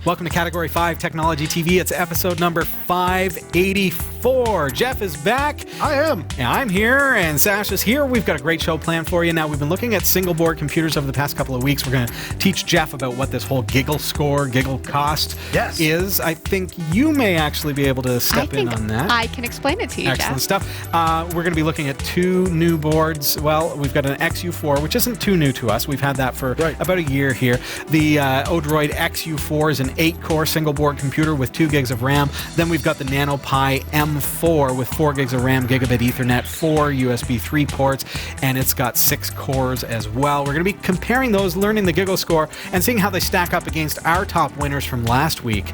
Welcome to Category 5 Technology TV. It's episode number 584. Jeff is back. I am. And I'm here, and Sasha's here. We've got a great show planned for you. Now, we've been looking at single board computers over the past couple of weeks. We're going to teach Jeff about what this whole giggle score, giggle cost is. I think you may actually be able to step in on that. I can explain it to you, Excellent Jeff. stuff. We're going to be looking at two new boards. Well, we've got an XU4, which isn't too new to us. We've had that for about a year here. The ODROID XU4 is an 8-core single-board computer with 2 gigs of RAM. Then we've got the NanoPi M4 with 4 gigs of RAM, gigabit Ethernet, 4 USB 3 ports, and it's got 6 cores as well. We're going to be comparing those, learning the giggle score, and seeing how they stack up against our top winners from last week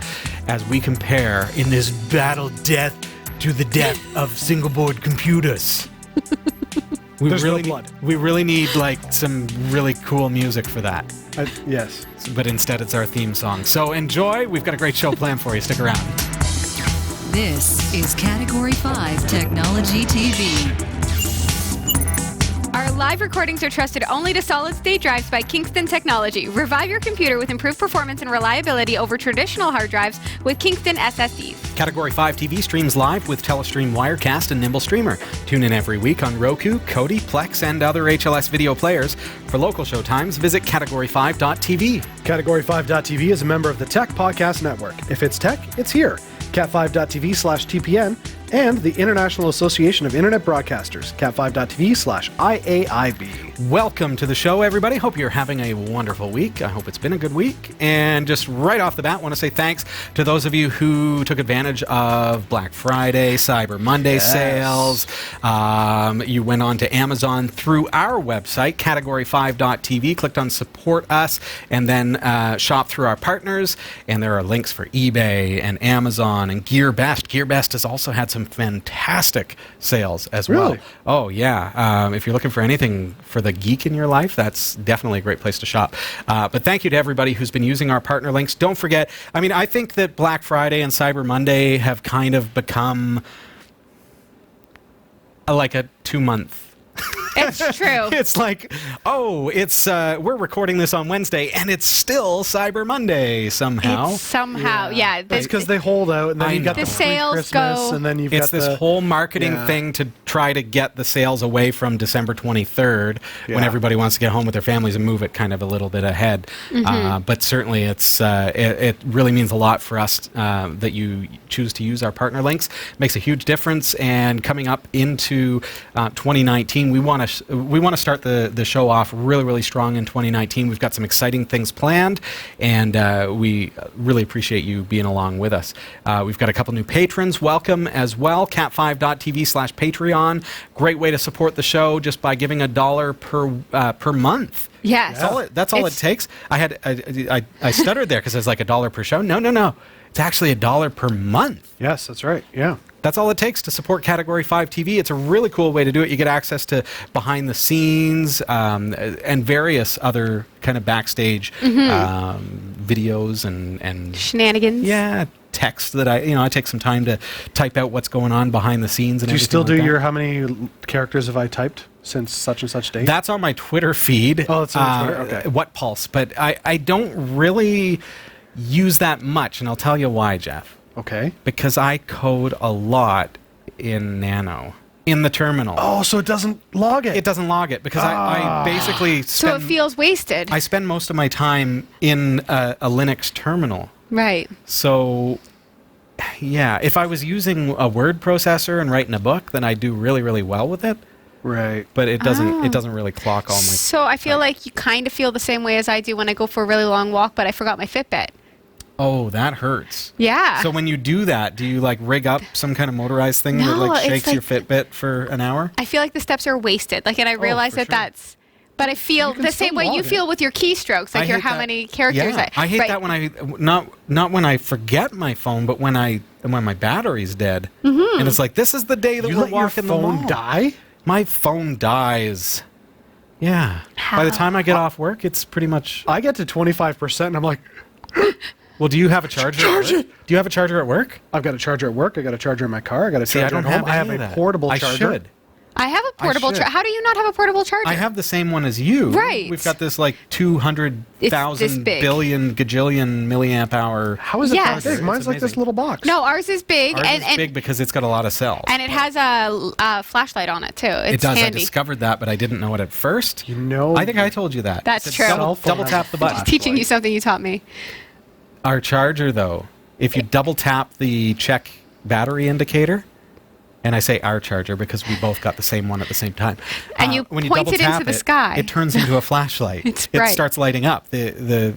as we compare in this battle death to the death of single-board computers. We really need like some really cool music for that. Yes. But instead it's our theme song. So enjoy. We've got a great show planned for you. Stick around. This is Category 5 Technology TV. Our live recordings are trusted only to solid-state drives by Kingston Technology. Revive your computer with improved performance and reliability over traditional hard drives with Kingston SSDs. Category 5 TV streams live with Telestream Wirecast and Nimble Streamer. Tune in every week on Roku, Kodi, Plex, and other HLS video players. For local show times, visit category5.tv. Category5.tv is a member of the Tech Podcast Network. If it's tech, it's here. cat5.tv/TPN and the International Association of Internet Broadcasters, cat5.tv/IAIB. Welcome to the show, everybody. Hope you're having a wonderful week. I hope it's been a good week. And just right off the bat, I want to say thanks to those of you who took advantage of Black Friday, Cyber Monday sales. You went on to Amazon through our website, category5.tv, clicked on Support Us, and then shop through our partners. And there are links for eBay and Amazon and GearBest. GearBest has also had some fantastic sales as well. Oh, yeah. If you're looking for anything for the geek in your life, that's definitely a great place to shop. But thank you to everybody who's been using our partner links. Don't forget, I mean, I think that Black Friday and Cyber Monday have kind of become like a 2-month. It's true. It's like, we're recording this on Wednesday, and it's still Cyber Monday somehow. Yeah. That's because they hold out, and then you've got the sales go, and then you've got this whole marketing thing to try to get the sales away from December 23rd when everybody wants to get home with their families and move it kind of a little bit ahead. But certainly, it really means a lot for us that you choose to use our partner links. Makes a huge difference. And coming up into 2019, we want to start the show off really, really strong in 2019. We've got some exciting things planned, and we really appreciate you being along with us. We've got a couple new patrons. Welcome as well. cat5.tv/Patreon. Great way to support the show just by giving $1 per month. Yes. That's all it takes. I stuttered there because it's like $1 per show. No. It's actually $1 per month. Yes, that's right. Yeah. That's all it takes to support Category 5 TV. It's a really cool way to do it. You get access to behind the scenes and various other kind of backstage videos and shenanigans. Yeah, text that I take some time to type out what's going on behind the scenes. And do you still do like your how many characters have I typed since such and such date? That's on my Twitter feed. Oh, it's on Twitter. Okay. What Pulse? But I don't really use that much, and I'll tell you why, Jeff. Okay. Because I code a lot in Nano, in the terminal. Oh, so it doesn't log it? It doesn't log it because I basically so it feels wasted. I spend most of my time in a Linux terminal. Right. So, yeah, if I was using a word processor and writing a book, then I do really, really well with it. Right. But it doesn't really clock all my... So I feel like you kind of feel the same way as I do when I go for a really long walk, but I forgot my Fitbit. Oh, that hurts. Yeah. So when you do that, do you like rig up some kind of motorized thing that like shakes your Fitbit for an hour? I feel like the steps are wasted. Like, and I realize that's... But I feel the same way you feel with your keystrokes, like your how many characters. Yeah, I hate that when I not when I forget my phone, but when my battery's dead, and it's like this is the day that we're walking the mall. Your phone die? My phone dies. Yeah. By the time I get off work, it's pretty much... I get to 25% and I'm like... Well, do you have a charger? Charge it! Do you have a charger at work? I've got a charger at work. I got a charger in my car. I got a charger at home. I have a portable charger. I should. I have a portable should. How do you not have a portable charger? I have the same one as you. Right. We've got this like 200,000 big. billion gajillion milliamp hour. How is it Yes. that big? Mine's It's like this amazing. little box. No, ours is big. Ours and is big because it's got a lot of cells. and it has a flashlight on it, too. It's It does. handy. I discovered that, but I didn't know it at first. You know, I think I told you that. That's It's true. Double Cell phone tap has the a button. flash. Teaching you something you taught me. Our charger, though, if you double tap the check battery indicator, and I say our charger because we both got the same one at the same time. And you when point double it into tap the sky. It turns into a flashlight. It's It bright. starts lighting up. The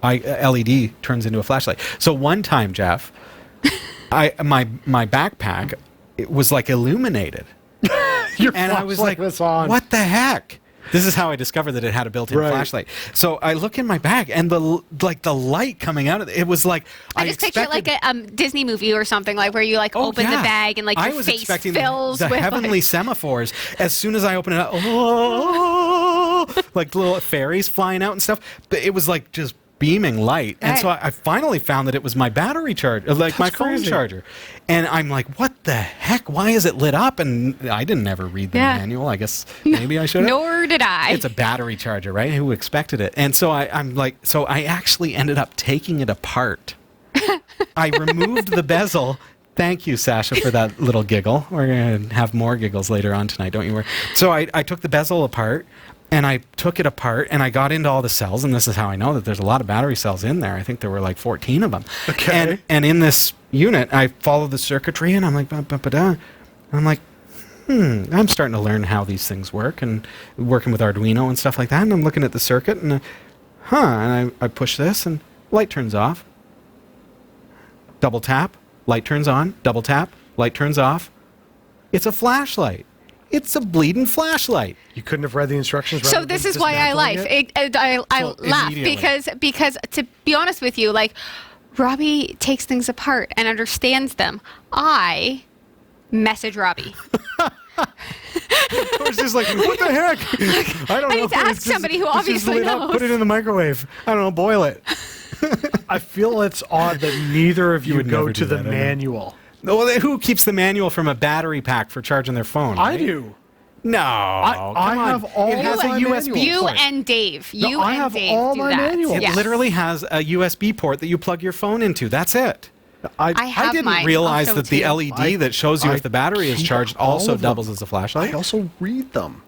LED turns into a flashlight. So one time, Jeff, my backpack, it was like illuminated. your And I was like, was on. what the heck? This is how I discovered that it had a built-in Right. flashlight. So I look in my bag, and the light coming out of it was like I just picture it like a Disney movie or something, like where you like Oh, open yeah. the bag and like I your was face expecting fills the with heavenly like, semaphores. As soon as I open it up, oh, like little fairies flying out and stuff. But it was like just beaming light. And so Right. I finally found that it was my battery charger, like my phone crazy. charger. And I'm like, what the heck? Why is it lit up? And I didn't ever read the Yeah. manual. I guess maybe I should have. Nor did I. It's a battery charger, right? Who expected it? And so I'm like, so I actually ended up taking it apart. I removed the bezel. Thank you, Sasha, for that little giggle. We're going to have more giggles later on tonight, don't you worry. So I took the bezel apart, and I took it apart, and I got into all the cells, and this is how I know that there's a lot of battery cells in there. I think there were like 14 of them. Okay. And in this unit, I followed the circuitry, and I'm like, ba-ba-ba-da. And I'm like, I'm starting to learn how these things work, and working with Arduino and stuff like that, and I'm looking at the circuit, and and I push this, and light turns off. Double tap, light turns on. Double tap, light turns off. It's a flashlight. It's a bleeding flashlight. You couldn't have read the instructions. So rather this than is why I dismantling laugh. it? I So laugh immediately. because to be honest with you, like Robbie takes things apart and understands them. I message Robbie. I was just like, what the heck? I don't I know. need to ask It's just- somebody who it's just obviously lit up. knows. Put it in the microwave. I don't know, boil it. I feel it's odd that neither of you would go never to do the that, I know. manual. Well, who keeps the manual from a battery pack for charging their phone? I right? do. No, I come on. have all It has of a my USB manuals. You port. and Dave. No, You I and have Dave all do my that. manuals. It Yes. literally has a USB port that you plug your phone into. That's it. I I have didn't mine. I'll realize show that it the to you. LED that shows you I if the battery is keep charged all also of them. doubles as a flashlight. I also read them.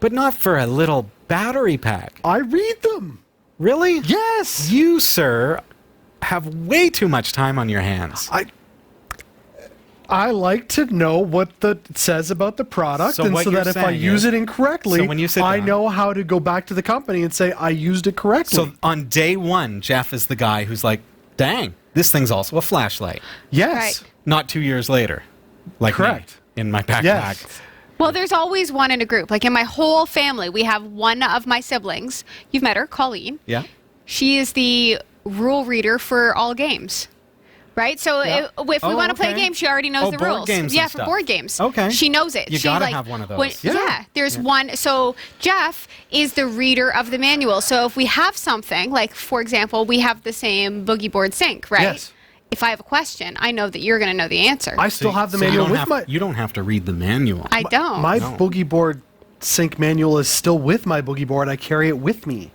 But not for a little battery pack. I read them. Really? Yes. You, sir, have way too much time on your hands. I like to know what it says about the product, So and what so you're that if I saying use is- it incorrectly, So when you sit I down- know how to go back to the company and say I used it correctly. So on day one, Jeff is the guy who's like, dang, this thing's also a flashlight. yes, Right. Not 2 years later. Like me, Correct. in my backpack. Yes. Well, there's always one in a group. Like in my whole family, we have one of my siblings. You've met her, Colleen. Yeah. She is the rule reader for all games. Right? So Yeah. if we Oh, want to play a okay. game, she already knows Oh, the board rules. games and Yeah, for stuff. board games. Okay. She knows it. You She, gotta like, have one of those. Yeah. There's one. So Jeff is the reader of the manual. So if we have something, like for example, we have the same boogie board sync, right? Yes. If I have a question, I know that you're going to know the answer. I still have the So you manual don't with have- my. You don't have to read the manual. I don't. My No. boogie board sync manual is still with my boogie board. I carry it with me.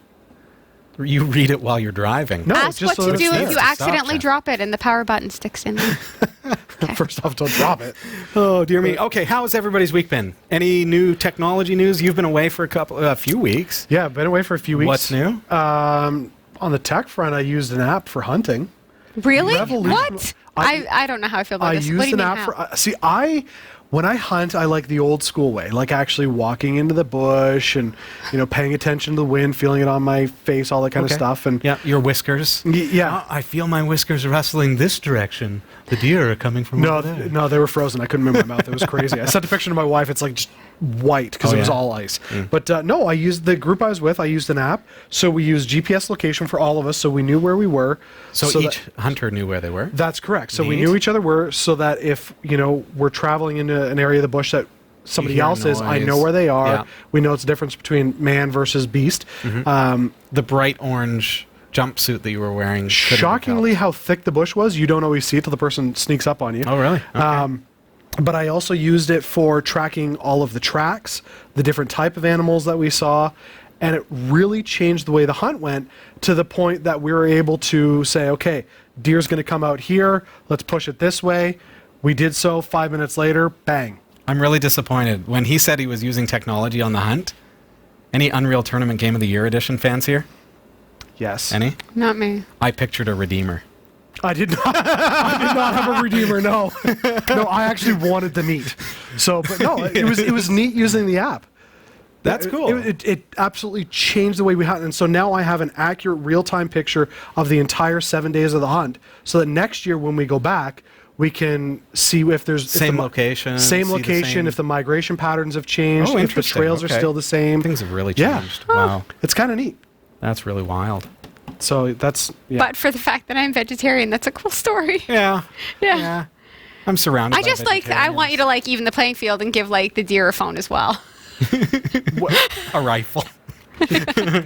You read it while you're driving. No, Ask just what so to that do it's if there. you Stop, accidentally Jeff. drop it and the power button sticks in there. First off, don't drop it. Oh dear me. Okay, how has everybody's week been? Any new technology news? You've been away for a few weeks. Yeah, I've been away for a few weeks. What's new? On the tech front, I used an app for hunting. Really? Revolution- What? I don't know how I feel about I this. used What do you an mean app how? for. When I hunt, I like the old school way, like actually walking into the bush and paying attention to the wind, feeling it on my face, all that kind of stuff. And Yeah, your whiskers. yeah. Oh, I feel my whiskers rustling this direction. The deer are coming from No, over there. no, they were frozen. I couldn't move my mouth. It was crazy. I sent a picture to my wife. It's like just white because Oh, it was yeah? all ice. But no, I used the group I was with. I used an app, so we used GPS location for all of us, so we knew where we were. So each that- hunter knew where they were. that's correct. So we Neat. knew each other were, so that if we're traveling into an area of the bush that somebody hear else is, I noise. know where they are. Yeah. We know it's the difference between man versus beast. The bright orange jumpsuit that you were wearing. couldn't have Shockingly, helped. how thick the bush was, you don't always see it till the person sneaks up on you. Oh really? Okay. but I also used it for tracking all of the tracks, the different type of animals that we saw, and it really changed the way the hunt went to the point that we were able to say, okay, deer's going to come out here, let's push it this way. We did so. 5 minutes later, bang. I'm really disappointed. When he said he was using technology on the hunt, any Unreal Tournament Game of the Year edition fans here? Yes. Any? Not me. I pictured a Redeemer. I did not. I did not have a Redeemer. No, no. I actually wanted the meat. So, but no, it was neat using the app. That's cool. It absolutely changed the way we hunt, and so now I have an accurate real-time picture of the entire 7 days of the hunt. So that next year when we go back, we can see if there's same location. Same location. If the migration patterns have changed. Oh, if the trails are still the same. Things have really changed. Yeah. Wow. It's kind of neat. That's really wild. So that's But for the fact that I'm vegetarian, that's a cool story. Yeah. Yeah. I'm surrounded I by just I want you to even the playing field and give the deer a phone as well. a rifle.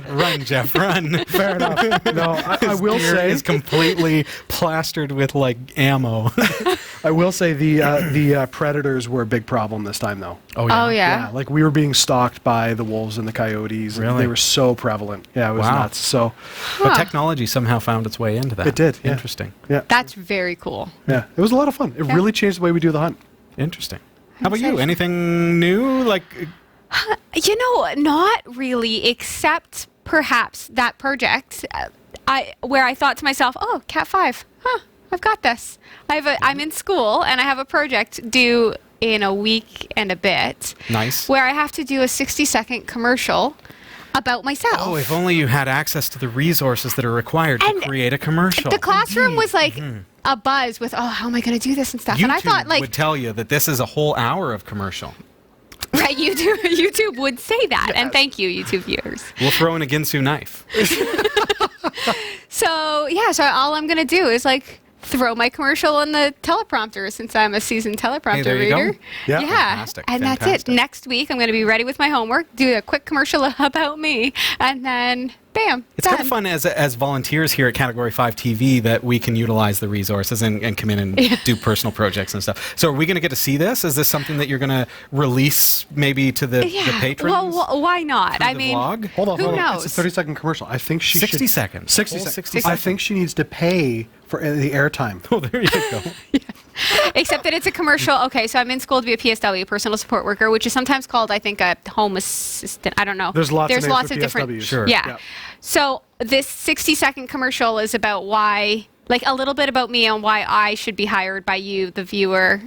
Run, Jeff, run. Fair enough. No, I will Deer say is completely plastered with I ammo. will say the predators were a big problem this time, though. Oh yeah. Oh yeah. Yeah, we were being stalked by the wolves and the coyotes. And Really? they were so prevalent. Yeah, it was Wow. nuts. So, But technology somehow found its way into that. It did, yeah. Interesting. yeah, That's very cool. yeah, it was a lot of fun. It really changed the way we do the hunt. Interesting. How about you? excited. Anything new? Not really, except perhaps that project. Where I thought to myself, "Oh, Cat 5, I've got this. I'm in school and I have a project due in a week and a bit, Nice. where I have to do a 60-second commercial about myself." Oh, if only you had access to the resources that are required to And create a commercial. The classroom was a buzz with, "Oh, how am I going to do this and stuff?" YouTube And I thought, would tell you that this is a whole hour of commercial. right, YouTube would say that, and thank you, YouTube viewers. We'll throw in a Ginsu knife. So all I'm gonna do is throw my commercial in the teleprompter, since I'm a seasoned teleprompter there you go. reader. Yeah. Fantastic, And that's fantastic. it. Next week I'm gonna be ready with my homework, do a quick commercial about me, and then bam, It's done. kind of fun as volunteers here at Category 5 TV that we can utilize the resources and come in and do personal projects and stuff. So are we going to get to see this? Is this something that you're going to release maybe to the patrons? Well, why not? through I the mean, vlog? Hold on, Who hold on. knows? It's a 30-second commercial. I think she 60 should... seconds. 60 Whole seconds. 60 I seconds. think she needs to pay for the airtime. Oh, there you go. except that it's a commercial. Okay, so I'm in school to be a PSW, personal support worker, which is sometimes called, I think, a home assistant. I don't know. There's lots of names for different. PSWs. Sure. Yeah. Yeah. So this 60-second commercial is about why, a little bit about me and why I should be hired by you, the viewer,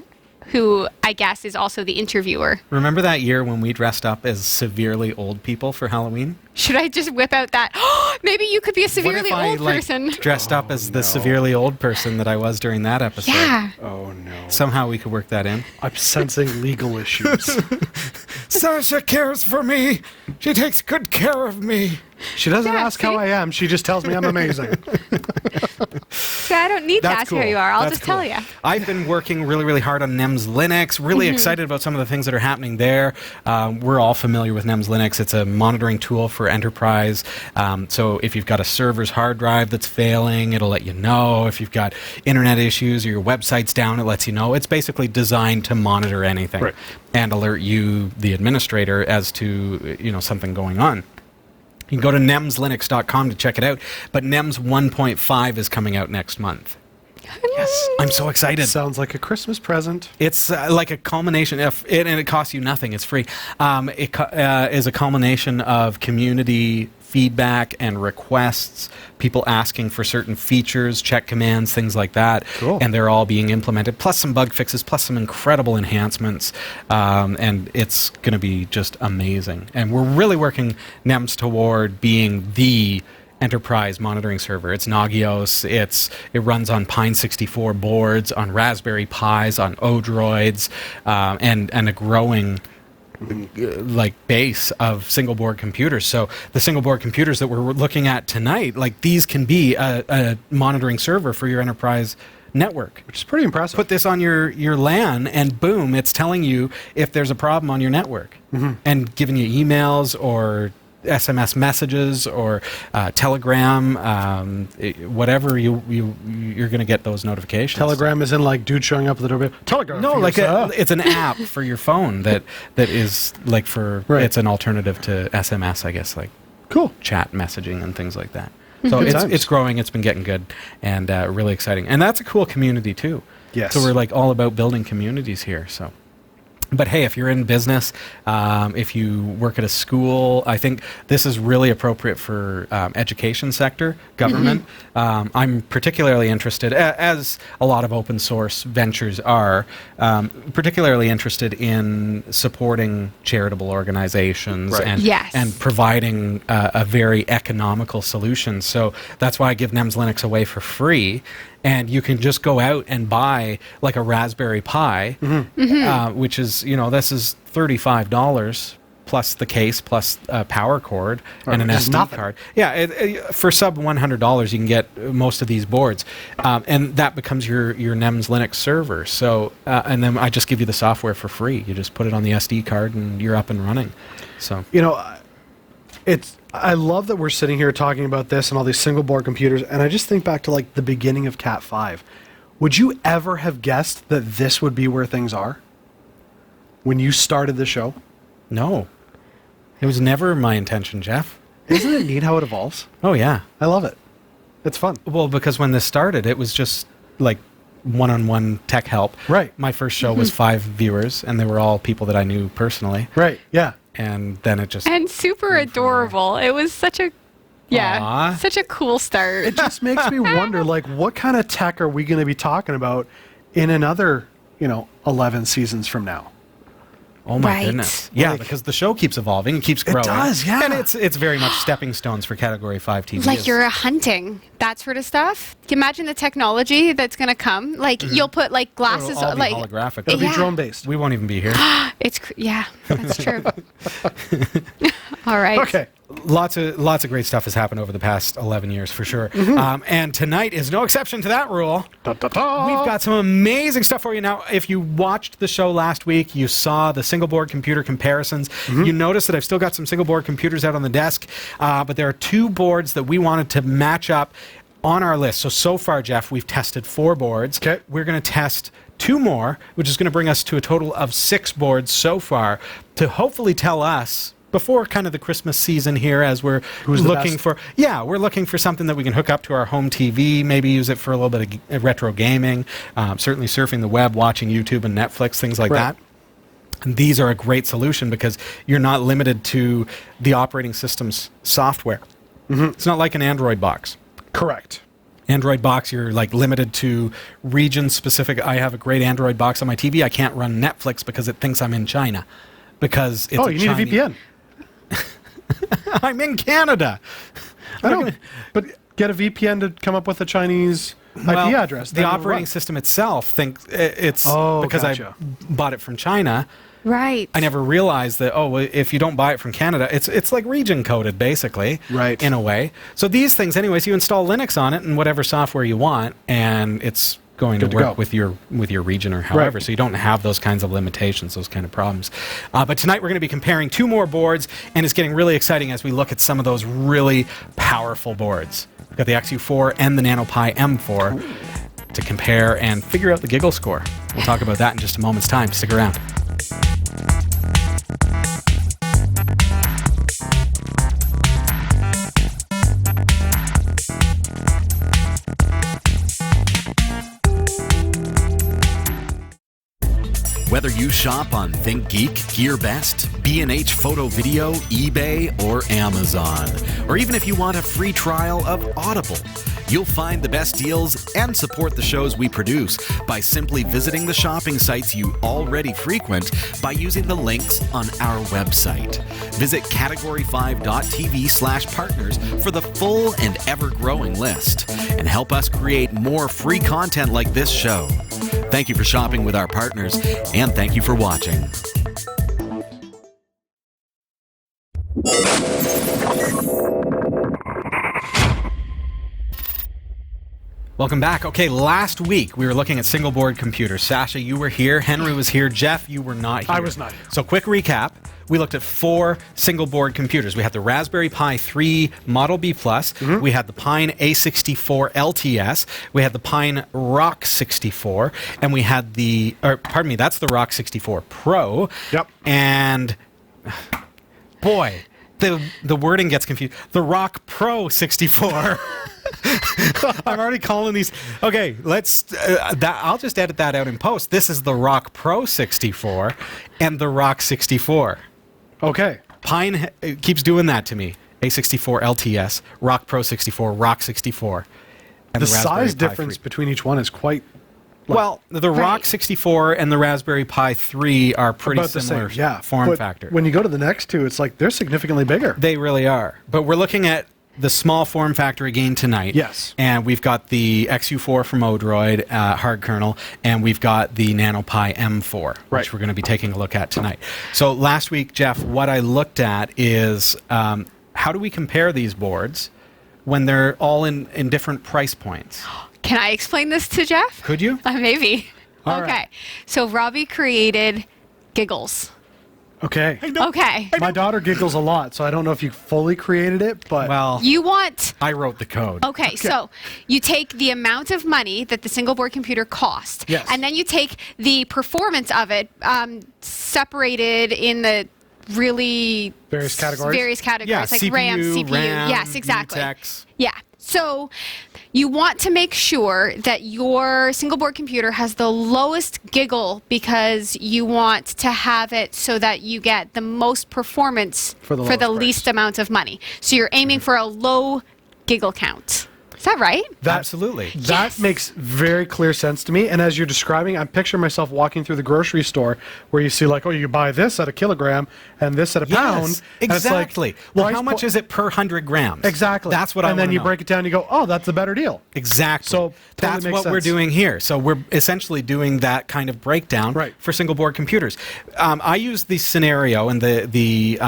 who I guess is also the interviewer. Remember that year when we dressed up as severely old people for Halloween? Should I just whip out that? Maybe you could be a severely what if old person. dressed up as the severely old person that I was during that episode? Yeah. Oh, no. Somehow we could work that in. I'm sensing legal issues. Sasha cares for me. She takes good care of me. She doesn't Yeah, ask how see? I am. She just tells me I'm amazing. So I don't need to ask you how you are. I'll just tell you. I've been working really, really hard on NEMS Linux. Really excited about some of the things that are happening there. We're all familiar with NEMS Linux. It's a monitoring tool for enterprise. So if you've got a server's hard drive that's failing, it'll let you know. If you've got internet issues or your website's down, it lets you know. It's basically designed to monitor anything Right. and alert you, the administrator, as to something going on. You can go to nemslinux.com to check it out, but NEMS 1.5 is coming out next month. Yes, I'm so excited. Sounds like a Christmas present. It's like a culmination, and it costs you nothing. It's free. It is a culmination of community feedback and requests, people asking for certain features, check commands, things like that. Cool. And they're all being implemented, plus some bug fixes, plus some incredible enhancements. And it's going to be just amazing. And we're really working NEMS toward being the enterprise monitoring server. It's Nagios. It runs on PINE64 boards, on Raspberry Pis, on ODROIDs, and a growing base of single board computers. So the single board computers that we're looking at tonight, these can be a monitoring server for your enterprise network. Which is pretty impressive. Put this on your LAN and boom, it's telling you if there's a problem on your network and giving you emails or SMS messages or Telegram, whatever you're going to get those notifications. Telegram is in like dude showing up at the door. Telegram. No, like it's an app for your phone that is like for it's an alternative to SMS, I guess, like cool chat messaging and things like that. So it's growing. It's been getting good and really exciting, and that's a cool community too. Yes. So we're like all about building communities here. So. But hey, if you're in business, if you work at a school, I think this is really appropriate for education sector, government. I'm particularly interested, as a lot of open source ventures are, particularly interested in supporting charitable organizations and providing a very economical solution. So that's why I give NEMS Linux away for free. And you can just go out and buy like a Raspberry Pi, which is, this is $35 plus the case, plus a power cord and an SD card. Yeah, for sub $100, you can get most of these boards. And that becomes your NEMS Linux server. So, and then I just give you the software for free. You just put it on the SD card and you're up and running. So, I love that we're sitting here talking about this and all these single board computers, and I just think back to like the beginning of Cat 5. Would you ever have guessed that this would be where things are when you started the show? No. It was never my intention, Jeff. Isn't it neat how it evolves? Oh, yeah. I love it. It's fun. Well, because when this started, it was just like one-on-one tech help. Right. My first show was 5 viewers, and they were all people that I knew personally. Right, yeah. And then it just... And super adorable. It was such a... Yeah, such a cool start. It just makes me wonder, like, what kind of tech are we going to be talking about in another, 11 seasons from now? Oh my goodness. Yeah, because the show keeps evolving, it keeps growing. It does, yeah. And it's very much stepping stones for Category 5 TV. Like you're hunting, that sort of stuff. Can you imagine the technology that's going to come? Like you'll put like glasses It'll all be like holographic. It'll be drone based. We won't even be here. Yeah, that's true. All right. Okay. Lots of great stuff has happened over the past 11 years for sure. And tonight is no exception to that rule. We've got some amazing stuff for you. Now, if you watched the show last week, you saw the single board computer comparisons. You noticed that I've still got some single board computers out on the desk, but there are 2 boards that we wanted to match up on our list. So far, Jeff, we've tested 4 boards. Okay. We're going to test 2 more, which is going to bring us to a total of 6 boards so far to hopefully tell us, before kind of the Christmas season here, as we're looking for something that we can hook up to our home TV, maybe use it for a little bit of retro gaming, certainly surfing the web, watching YouTube and Netflix, things like that. And these are a great solution because you're not limited to the operating system's software. It's not like an Android box. Correct. Android box, you're like limited to region specific. I have a great Android box on my TV. I can't run Netflix because it thinks I'm in China. Because it's you need a VPN. I'm in Canada. I know, but get a VPN to come up with a Chinese IP address. The operating system itself thinks it's because I bought it from China. Right. I never realized that, if you don't buy it from Canada, it's like region coded, basically. Right. In a way. So these things, anyways, you install Linux on it and whatever software you want, and it's going to work with your region or however. So you don't have those kinds of limitations, those kind of problems. But tonight we're going to be comparing 2 more boards, and it's getting really exciting as we look at some of those really powerful boards. We've got the XU4 and the NanoPi M4 to compare and figure out the giggle score. We'll talk about that in just a moment's time. Stick around. Whether you shop on ThinkGeek, GearBest, B&H Photo Video, eBay, or Amazon, or even if you want a free trial of Audible, you'll find the best deals and support the shows we produce by simply visiting the shopping sites you already frequent by using the links on our website. Visit category5.tv/partners for the full and ever-growing list and help us create more free content like this show. Thank you for shopping with our partners, and thank you for watching. Welcome back. Okay, last week we were looking at single board computers. Sasha, you were here. Henry was here. Jeff, you were not here. I was not here. So quick recap. we looked at 4 single board computers. We had the Raspberry Pi 3 Model B+, we had the PINE64 LTS, we had the PINE RockSixty-4, and we had the, that's the RockSixty-4 Pro. Yep. And boy, the wording gets confused. The RockPro64. I'm already calling these. Okay, I'll just edit that out in post. This is the RockPro64 and the RockSixty-4. Okay. Pine keeps doing that to me. A64-LTS, RockPro64, RockSixty-4. And The Raspberry size Pi difference 3. between each one is quite Well, the Right. RockSixty-4 and the Raspberry Pi 3 are pretty about the similar same. Yeah. form But factor. when you go to the next two, it's like they're significantly bigger. They really are. But we're looking at the small form factor again tonight. Yes. And we've got the XU4 from ODROID, hard kernel, and we've got the NanoPi M4, Right. which we're going to be taking a look at tonight. So last week, Jeff, what I looked at is how do we compare these boards when they're all in different price points? Can I explain this to Jeff? Could you? Maybe. All Okay. right. So Robbie created Giggles. Okay. Okay. My daughter giggles a lot, so I don't know if you fully created it, but Well, You want I wrote the code. Okay, so you take the amount of money that the single board computer cost, Yes. and then you take the performance of it, separated in the really Various categories? Various categories, Yeah, like CPU, RAM, CPU. RAM, yes, exactly. mutex. Yeah. So you want to make sure that your single board computer has the lowest giggle because you want to have it so that you get the most performance For the the lowest price. least amount of money. So you're aiming for a low giggle count. Is that right? Absolutely. That Yes. makes very clear sense to me. And as you're describing, I'm picturing myself walking through the grocery store where you see like, oh, you buy this at a kilogram and this at a pound. And it's like, exactly. Well, price how much po- is it per 100 grams? Exactly. That's what I And then wanna you know. break it down and you go, oh, that's a better deal. Exactly. So, totally that's makes what we're sense. doing here. So we're essentially doing that kind of breakdown Right. for single board computers. I use the scenario and the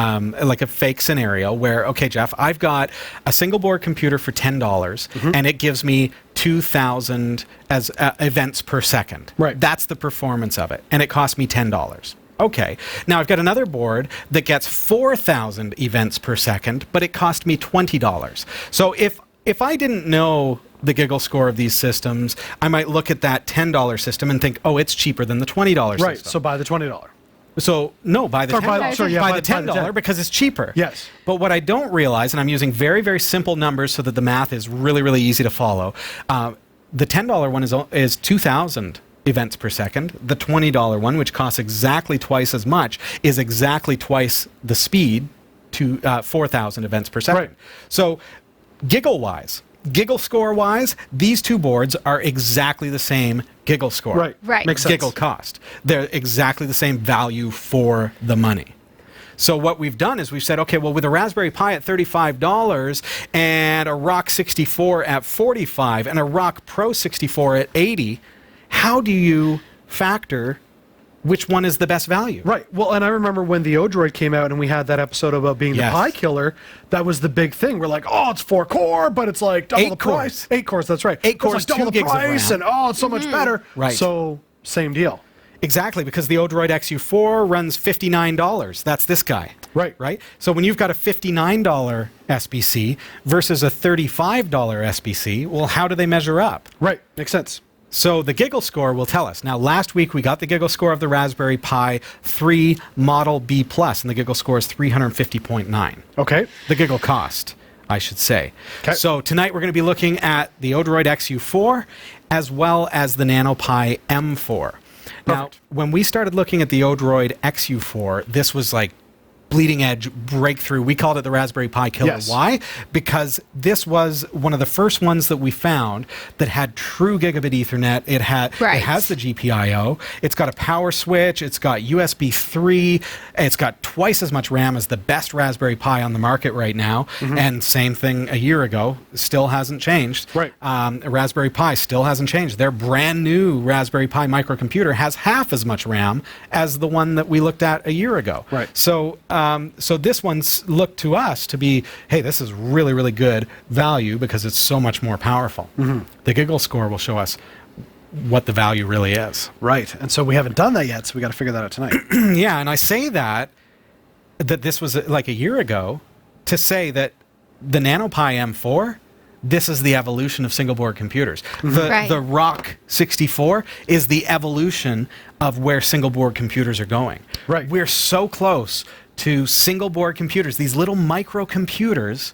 like a fake scenario where, okay, Jeff, I've got a single board computer for $10 Mm-hmm. and it gives me 2,000 as events per second. Right. That's the performance of it, and it cost me $10. Okay. Now I've got another board that gets 4,000 events per second, but it cost me $20. So if I didn't know the giggle score of these systems, I might look at that $10 system and think, oh, it's cheaper than the $20 Right. system. So buy the $20. So no, buy the Or $10. buy- sorry, yeah, buy buy- the buy the $10 10. because it's cheaper. Yes. But what I don't realize, and I'm using very, very simple numbers so that the math is really, really easy to follow. The $10 one is 2,000 events per second. The $20 one, which costs exactly twice as much, is exactly twice the speed to 4,000 events per second. Right. So giggle-wise, giggle score-wise, these two boards are exactly the same giggle score. Right. Right. Makes sense. Giggle cost. They're exactly the same value for the money. So what we've done is we've said, okay, well, with a Raspberry Pi at $35 and a RockSixty-4 at $45 and a RockPro64 at $80, how do you factor which one is the best value? Right. Well, and I remember when the ODROID came out and we had that episode about being Yes. the Pi killer, that was the big thing. We're like, oh, it's 4-core, but it's like double 8 the cores. price. 8 cores, that's right. 8 It's cores, like double 2 the gigs of price, RAM. and oh, it's so much better. Right. So, same deal. Exactly, because the ODROID XU4 runs $59. That's this guy. Right. Right? So when you've got a $59 SBC versus a $35 SBC, well, how do they measure up? Right. Makes sense. So the giggle score will tell us. Now, last week we got the giggle score of the Raspberry Pi 3 Model B+, and the giggle score is 350.9. Okay. The giggle cost, I should say. 'Kay. So tonight we're going to be looking at the ODROID XU4 as well as the NanoPi M4. Now, Perfect. when we started looking at the ODROID XU4, this was like bleeding edge breakthrough. We called it the Raspberry Pi killer. Yes. Why? Because this was one of the first ones that we found that had true gigabit Ethernet. It Right. has the GPIO. It's got a power switch. It's got USB 3. It's got twice as much RAM as the best Raspberry Pi on the market right now. And same thing a year ago. Still hasn't changed. Right. Raspberry Pi still hasn't changed. Their brand new Raspberry Pi microcomputer has half as much RAM as the one that we looked at a year ago. Right. So this one's looked to us to be, hey, this is really, really good value because it's so much more powerful. The giggle score will show us what the value really is. Right. And so we haven't done that yet, so we got to figure that out tonight. Yeah, and I say that that this was like a year ago to say that the NanoPi M4, this is the evolution of single board computers. Right. The Rock64 is the evolution of where single board computers are going. Right. We're so close to single board computers, these little microcomputers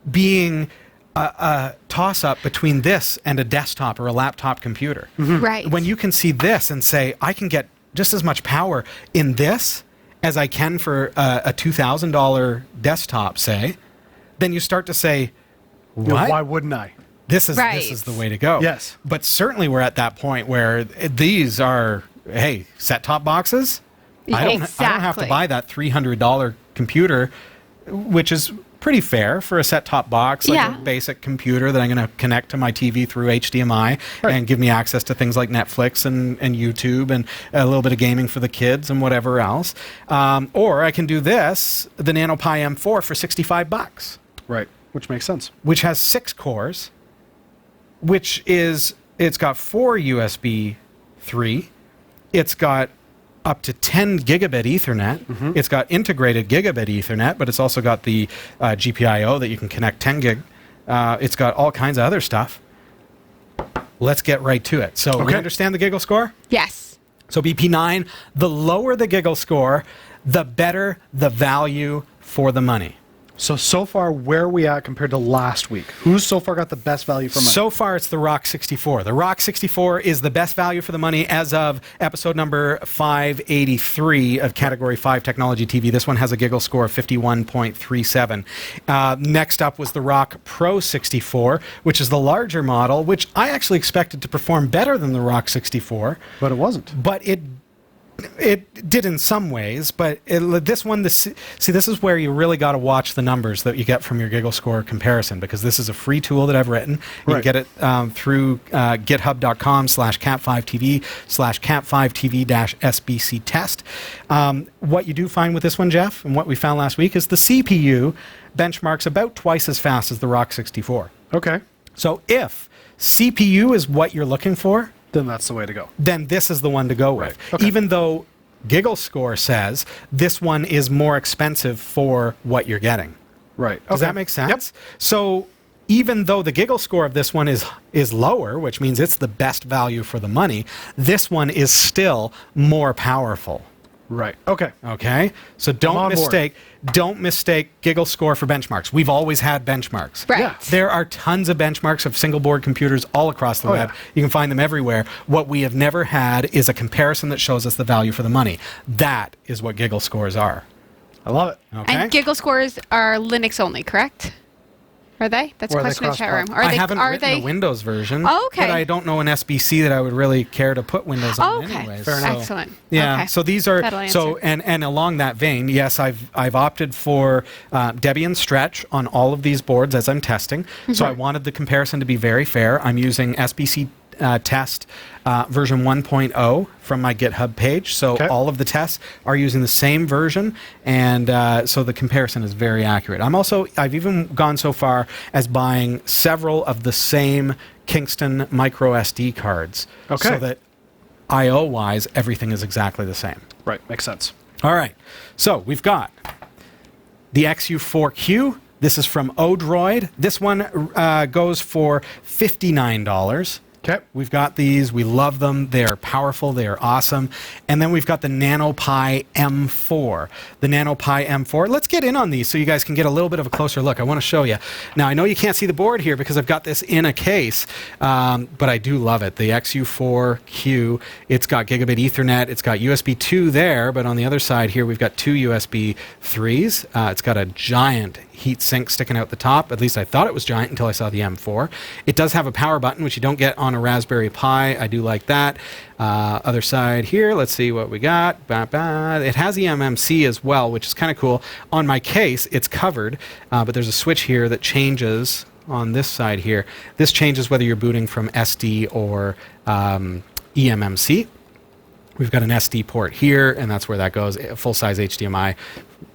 being a toss-up between this and a desktop or a laptop computer. Right. When you can see this and say, I can get just as much power in this as I can for a $2,000 desktop, say, then you start to say, You know, what? why wouldn't I? This is Right. this is the way to go. Yes. But certainly we're at that point where these are, hey, set-top boxes. I don't have to Exactly. buy that $300 computer, which is pretty fair for a set-top box, like Yeah. a basic computer that I'm going to connect to my TV through HDMI and give me access to things like Netflix and YouTube and a little bit of gaming for the kids and whatever else. Or I can do this, the NanoPi M4 for $65. Right. Which makes sense. Which has 6 cores, it's got 4 USB 3, it's got up to 10 gigabit Ethernet, it's got integrated gigabit Ethernet, but it's also got the GPIO that you can connect 10 gig. It's got all kinds of other stuff. Let's get right to it. So we Okay. understand the giggle score? Yes. So BP9, the lower the giggle score, the better the value for the money. So far, where are we at compared to last week? Who's so far got the best value for money? So far, it's the Rock64. The Rock64 is the best value for the money as of episode number 583 of Category 5 Technology TV. This one has a giggle score of 51.37. Next up was the RockPro64, which is the larger model, which I actually expected to perform better than the Rock64. But it wasn't. But it did in some ways, but this one, see, this is where you really got to watch the numbers that you get from your giggle score comparison, because this is a free tool that I've written. You can get it through github.com/cat5tv/cat5tv-sbc test. What you do find with this one, Jeff, and what we found last week, is the CPU benchmarks about twice as fast as the Rock64. Okay. So if CPU is what you're looking for, Then that's the way to go. then this is the one to go with. Okay. Even though Giggle Score says this one is more expensive for what you're getting. Right. Does Okay. that make sense? So even though the Giggle Score of this one is lower, which means it's the best value for the money, this one is still more powerful. Right. Okay. Okay? So don't mistake Giggle Score for benchmarks. We've always had benchmarks. Right. Yeah. There are tons of benchmarks of single board computers all across the web. yeah. You can find them everywhere. What we have never had is a comparison that shows us the value for the money. That is what Giggle Scores are. I love it. Okay? And Giggle scores are Linux only, correct? Are they? That's Or a are they question in the chat room. cross-platform? Are I they? haven't Are written they? the Windows version, Oh, okay. but I don't know an SBC that I would really care to put Windows on Oh, okay. anyways. Fair enough. Excellent. Yeah, Okay. so these are That'll so answer. and along that vein, yes, I've opted for Debian Stretch on all of these boards as I'm testing. So I wanted the comparison to be very fair. I'm using SBC test version 1.0 from my GitHub page. So Okay. all of the tests are using the same version, and so the comparison is very accurate. I've even gone so far as buying several of the same Kingston micro SD cards, Okay. so that I/O-wise everything is exactly the same. Right. Makes sense. All right, so we've got the XU4Q. This is from ODROID. This one goes for $59. Okay. We've got these. We love them. They are powerful. They are awesome. And then we've got the NanoPi M4. The NanoPi M4. Let's get in on these so you guys can get a little bit of a closer look. I want to show you. Now, I know you can't see the board here because I've got this in a case, but I do love it. The XU4Q. It's got gigabit Ethernet. It's got USB 2 there, but on the other side here, we've got 2 USB 3s. It's got a giant heat sink sticking out the top. At least I thought it was giant until I saw the M4. It does have a power button, which you don't get on a Raspberry Pi. I do like that. Other side here, let's see what we got. It has eMMC as well, which is kind of cool. On my case, it's covered, but there's a switch here that changes on this side here. This changes whether you're booting from SD or eMMC. We've got an SD port here, and that's where that goes. A full-size HDMI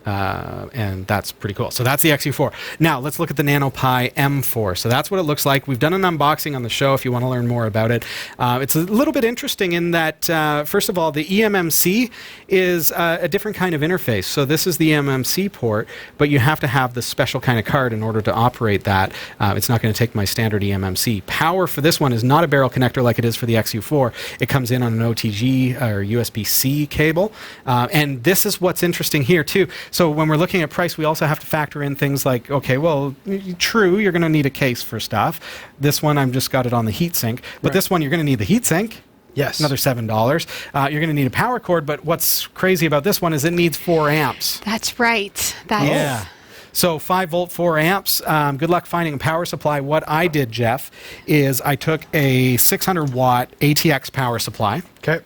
And that's pretty cool. So that's the XU4. Now let's look at the NanoPi M4. So that's what it looks like. We've done an unboxing on the show if you want to learn more about it. It's a little bit interesting in that, first of all, the eMMC is a different kind of interface. So this is the eMMC port, but you have to have the special kind of card in order to operate that. It's not going to take my standard eMMC. Power for this one is not a barrel connector like it is for the XU4. It comes in on an OTG or USB-C cable. And this is what's interesting here too. So when we're looking at price, we also have to factor in things like, okay, well, true, you're going to need a case for stuff. This one, I've just got it on the heatsink. But this one, you're going to need the heatsink. Yes. Another $7. You're going to need a power cord. But what's crazy about this one is it needs 4 amps. That's right. Yeah. So 5 volt, 4 amps. Good luck finding a power supply. What I did, Jeff, is I took a 600 watt ATX power supply. Okay.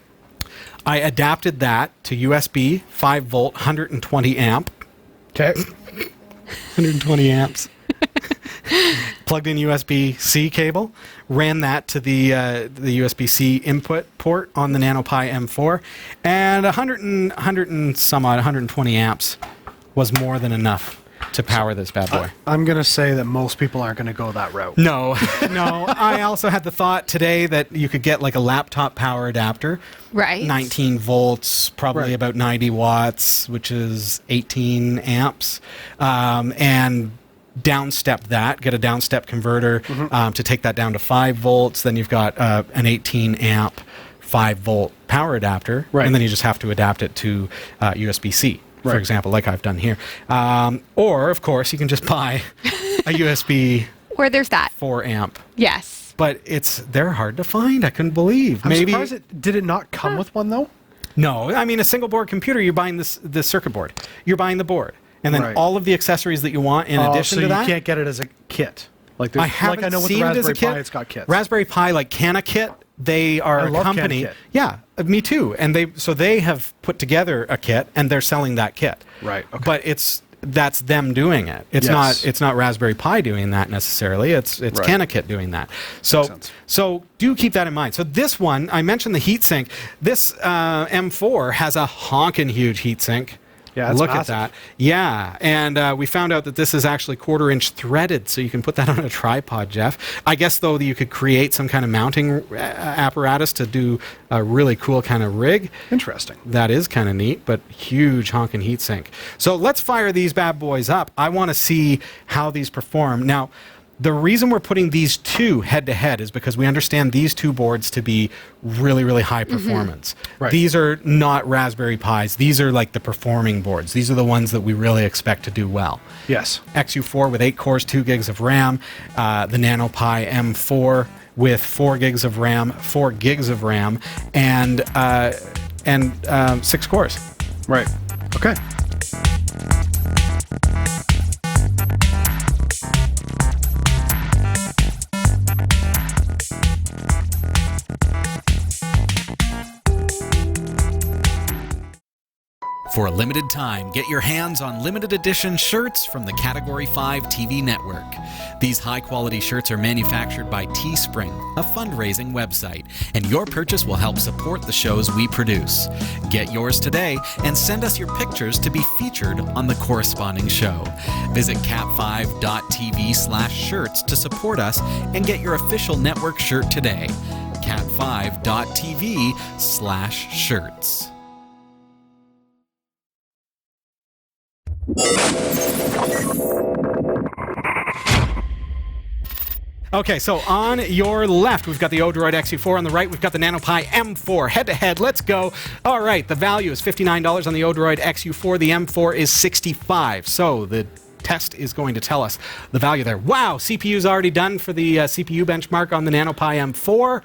I adapted that to USB, 5 volt, 120 amp. Okay. 120 amps. Plugged in USB-C cable, ran that to the USB-C input port on the NanoPi M4, and 120 amps was more than enough to power this bad boy. I'm going to say that most people aren't going to go that route. No. I also had the thought today that you could get like a laptop power adapter. Right. 19 volts, probably about 90 watts, which is 18 amps. And downstep that, get a downstep converter to take that down to 5 volts. Then you've got an 18 amp 5 volt power adapter. Right. And then you just have to adapt it to USB-C. For example, like I've done here. Or, of course, you can just buy a USB Or there's that. 4 amp. Yes. But they're hard to find. I couldn't believe. I'm surprised did it not come with one, though? No. I mean, a single board computer, you're buying the circuit board. You're buying the board. And then all of the accessories that you want in addition to that. So you can't get it as a kit. Like I haven't I know with seen the it as a Raspberry kit. Pi, it's got kits. Raspberry Pi, like Cana Kit, they are I a love company. CanaKit. Yeah, me too. And they have put together a kit and they're selling that kit. Right. Okay. But that's them doing it. It's not Raspberry Pi doing that necessarily. It's Cana Kit doing that. So do keep that in mind. So this one, I mentioned the heatsink. This M4 has a honking huge heatsink. Yeah, it's look massive. at that. Yeah, and we found out that this is actually 1/4-inch threaded, so you can put that on a tripod, Jeff. I guess, though, you could create some kind of mounting apparatus to do a really cool kind of rig. Interesting. That is kind of neat, but huge honking heatsink. So let's fire these bad boys up. I want to see how these perform. Now, the reason we're putting these two head-to-head is because we understand these two boards to be really, really high performance. Right. These are not Raspberry Pis. These are like the performing boards. These are the ones that we really expect to do well. Yes. XU4 with 8 cores, 2 gigs of RAM. The NanoPi M4 with 4 gigs of RAM, 4 gigs of RAM, and 6 cores. Right. Okay. For a limited time, get your hands on limited edition shirts from the Category 5 TV network. These high-quality shirts are manufactured by Teespring, a fundraising website, and your purchase will help support the shows we produce. Get yours today and send us your pictures to be featured on the corresponding show. Visit cat5.tv/shirts to support us and get your official network shirt today. cat5.tv/shirts. Okay, so on your left, we've got the ODROID XU4. On the right, we've got the NanoPi M4. Head-to-head, let's go. All right, the value is $59 on the ODROID XU4. The M4 is $65. So the test is going to tell us the value there. Wow, CPU's already done for the CPU benchmark on the NanoPi M4.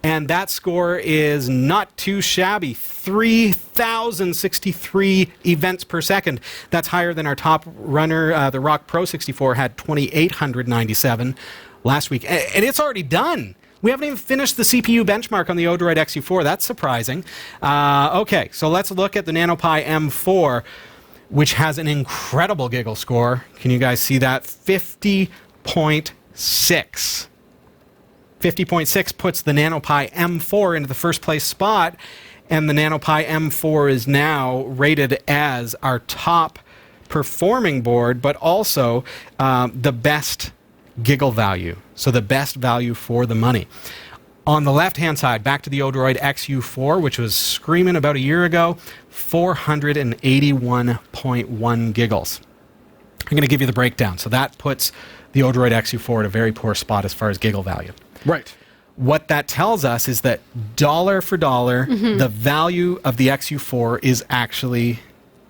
And that score is not too shabby. 3,063 events per second. That's higher than our top runner, the RockPro64, had 2,897 last week. And it's already done. We haven't even finished the CPU benchmark on the ODROID XU4. That's surprising. Okay, so let's look at the NanoPi M4, which has an incredible giggle score. Can you guys see that? 50.6. 50.6 puts the NanoPi M4 into the first place spot, and the NanoPi M4 is now rated as our top performing board, but also the best giggle value. So the best value for the money. On the left-hand side, back to the ODROID XU4, which was screaming about a year ago, 481.1 giggles. I'm going to give you the breakdown. So that puts the ODROID XU4 at a very poor spot as far as giggle value. Right. What that tells us is that dollar for dollar, the value of the XU4 is actually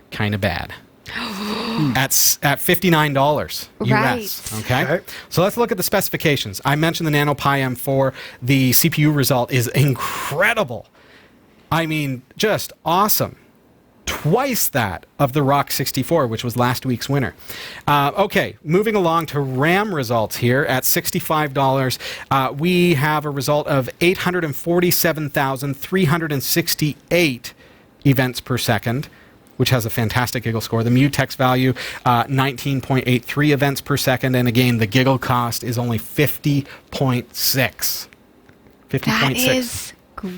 kind of bad. at $59 US. Okay? So let's look at the specifications. I mentioned the NanoPi M4. The CPU result is incredible. I mean, just awesome. Twice that of the Rock64, which was last week's winner. Okay, moving along to RAM results here at $65. We have a result of 847,368 events per second, which has a fantastic giggle score. The Mutex value, 19.83 events per second. And again, the giggle cost is only 50.6. 50.6. That is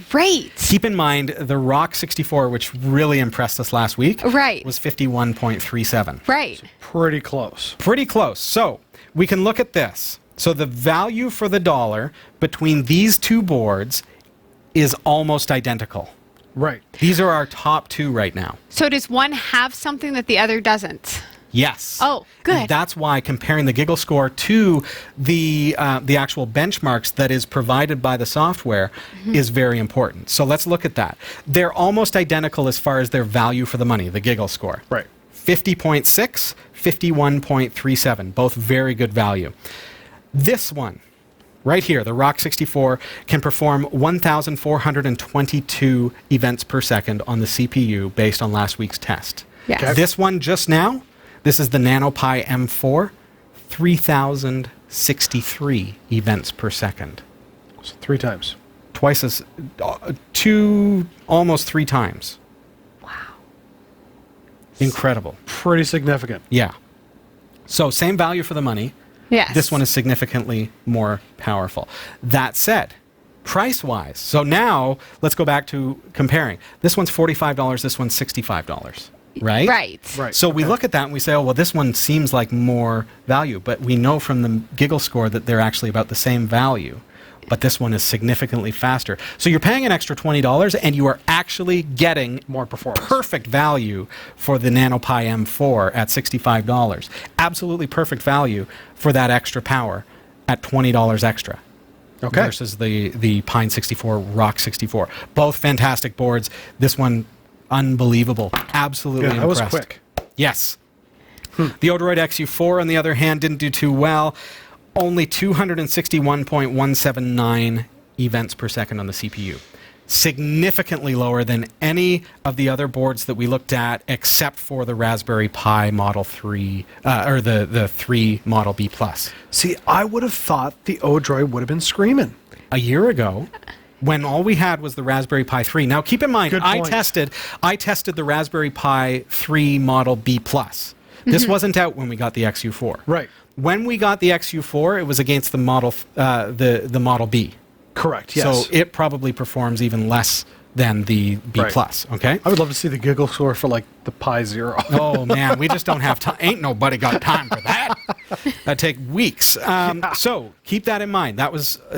great. Keep in mind, the Rock64, which really impressed us last week, was 51.37. Right. Pretty close. Pretty close. So we can look at this. So the value for the dollar between these two boards is almost identical. Right. These are our top two right now. So does one have something that the other doesn't? Yes. Oh, good. And that's why comparing the giggle score to the actual benchmarks that is provided by the software is very important. So let's look at that. They're almost identical as far as their value for the money, the giggle score. Right. 50.6, 51.37, both very good value. This one, right here, the Rock64, can perform 1,422 events per second on the CPU based on last week's test. Yes. Okay. This one just now, this is the NanoPi M4, 3,063 events per second. So 3 times. Twice as, almost 3 times. Wow. Incredible. Pretty significant. Yeah. So same value for the money. Yes. This one is significantly more powerful. That said, price-wise, so now let's go back to comparing. This one's $45, this one's $65, right? Right. So we look at that and we say, oh, well, this one seems like more value, but we know from the giggle score that they're actually about the same value. But this one is significantly faster. So you're paying an extra $20 and you are actually getting more performance. Perfect value for the NanoPi M4 at $65. Absolutely perfect value for that extra power at $20 extra. Okay. Versus the PINE64 Rock64. Both fantastic boards. This one, unbelievable. Absolutely impressed. That was quick. Yes. The ODROID XU4, on the other hand, didn't do too well. Only 261.179 events per second on the CPU. Significantly lower than any of the other boards that we looked at, except for the Raspberry Pi Model 3, or the 3 Model B+. See, I would have thought the ODROID would have been screaming. A year ago, when all we had was the Raspberry Pi 3. Now, keep in mind, I tested the Raspberry Pi 3 Model B+. This wasn't out when we got the XU4. Right. When we got the XU4, it was against the Model the Model B. Correct. Yes. So it probably performs even less than the B+. Okay. I would love to see the giggle score for like the Pi Zero. Oh man, we just don't have time. Ain't nobody got time for that. That'd take weeks. So keep that in mind.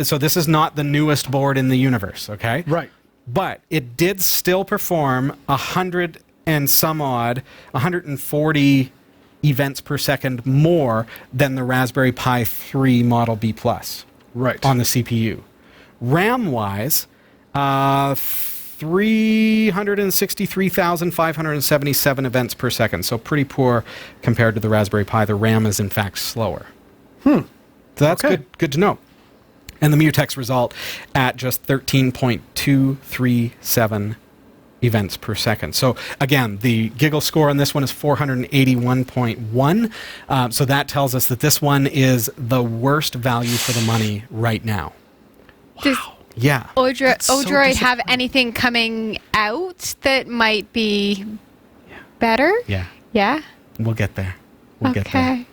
So this is not the newest board in the universe. Okay. Right. But it did still perform 100 and some odd, 140 events per second more than the Raspberry Pi 3 Model B+. Right. On the CPU. RAM-wise, 363,577 events per second. So pretty poor compared to the Raspberry Pi. The RAM is in fact slower. So that's good to know. And the Mutex result at just 13.237 events per second. So again, the giggle score on this one is 481.1. So that tells us that this one is the worst value for the money right now. Does ODROID so have anything coming out that might be better? Yeah. Yeah? We'll get there. We'll get there.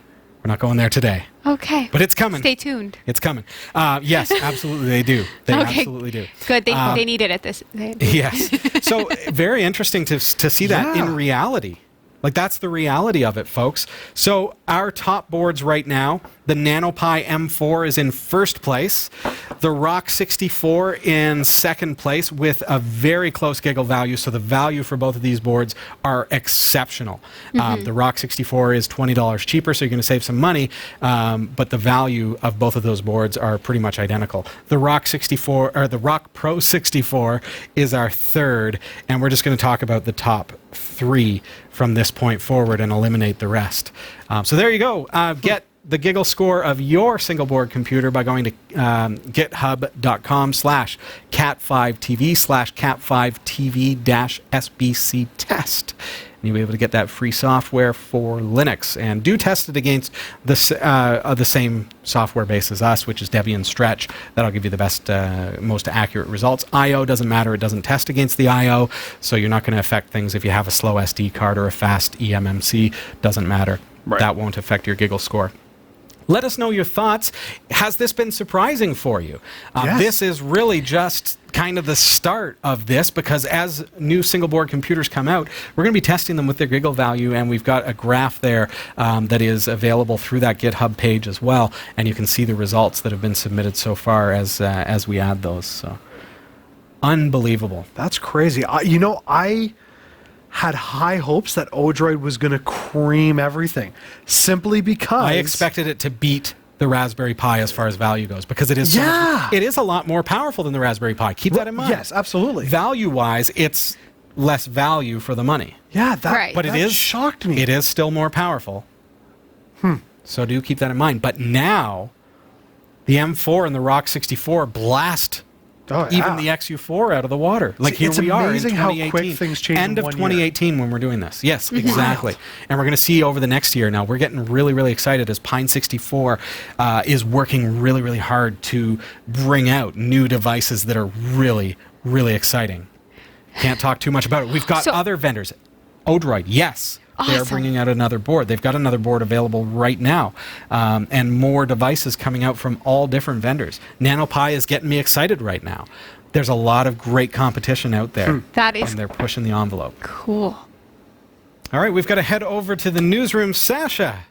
We're not going there today. Okay. But it's coming. Stay tuned. It's coming. Yes, absolutely they do. They absolutely do. Good. They need it at this. Yes. So very interesting to see that in reality. Like, that's the reality of it, folks. So our top boards right now, the NanoPi M4 is in first place, the Rock64 in second place with a very close giggle value. So the value for both of these boards are exceptional. The Rock64 is $20 cheaper, so you're going to save some money, but the value of both of those boards are pretty much identical. The Rock64 or the RockPro64 is our third, and we're just going to talk about the top 3 from this point forward and eliminate the rest. So there you go. Get the giggle score of your single board computer by going to github.com/cat5tv/cat5tv-sbc test. And you'll be able to get that free software for Linux. And do test it against the same software base as us, which is Debian Stretch. That'll give you the best, most accurate results. I/O doesn't matter. It doesn't test against the I/O, so you're not going to affect things if you have a slow SD card or a fast eMMC. Doesn't matter. Right. That won't affect your giggle score. Let us know your thoughts. Has this been surprising for you? Yes. This is really just kind of the start of this, because as new single board computers come out, we're going to be testing them with their giggle value, and we've got a graph there that is available through that GitHub page as well, and you can see the results that have been submitted so far as we add those. So, unbelievable. That's crazy. I had high hopes that ODROID was going to cream everything, simply because I expected it to beat the Raspberry Pi as far as value goes, because it is it is a lot more powerful than the Raspberry Pi. Keep that in mind. Yes, absolutely. Value-wise, it's less value for the money. Yeah, that, Right. But that it is shocked me. It is still more powerful. So do keep that in mind. But now, the M4 and the Rock64 blast even the XU4 out of the water. Like, here it's we are in amazing how 2018. quick things change End in of 1 year. 2018 when we're doing this. Yes, exactly. And we're going to see over the next year now. We're getting really, really excited as PINE64 is working really, really hard to bring out new devices that are really, really exciting. Can't talk too much about it. We've got other vendors. ODROID, yes. They're Awesome. bringing out another board. They've got another board available right now, and more devices coming out from all different vendors. NanoPi is getting me excited right now. There's a lot of great competition out there. That is and they're pushing the envelope. cool. All right, we've got to head over to the newsroom. Sasha,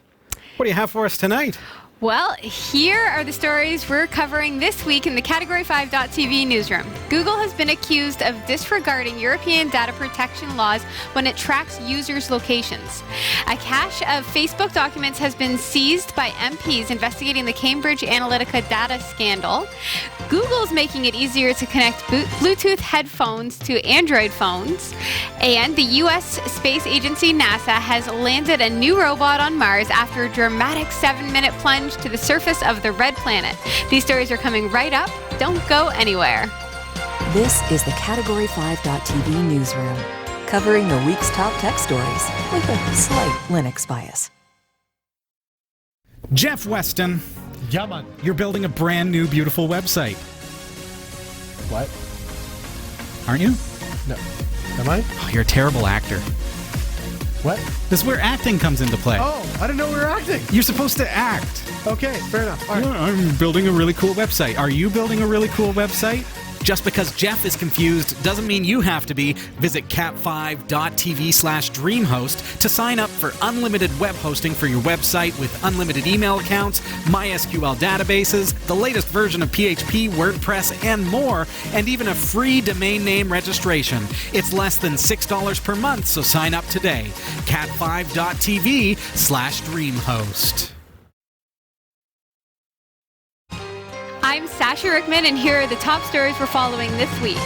what do you have for us tonight? Well, here are the stories we're covering this week in the Category 5.tv newsroom. Google has been accused of disregarding European data protection laws when it tracks users' locations. A cache of Facebook documents has been seized by MPs investigating the Cambridge Analytica data scandal. Google's making it easier to connect Bluetooth headphones to Android phones. And the U.S. Space Agency NASA has landed a new robot on Mars after a dramatic 7-minute plunge to the surface of the red planet. These stories are coming right up. Don't go anywhere. This is the Category 5.tv newsroom, covering the week's top tech stories with a slight Linux bias. Jeff Weston, Yeah, man. you're building a brand new, beautiful website, What? aren't you? No. Am I? Oh, you're a terrible actor. What? This is where acting comes into play. Oh, I didn't know we were acting. You're supposed to act. Okay, fair enough. All right. Yeah, I'm building a really cool website. Are you building a really cool website? Just because Jeff is confused doesn't mean you have to be. Visit cat5.tv/dreamhost to sign up for unlimited web hosting for your website with unlimited email accounts, MySQL databases, the latest version of PHP, WordPress, and more, and even a free domain name registration. It's less than $6 per month, so sign up today. cat5.tv/dreamhost. I'm Sasha Rickman, and here are the top stories we're following this week.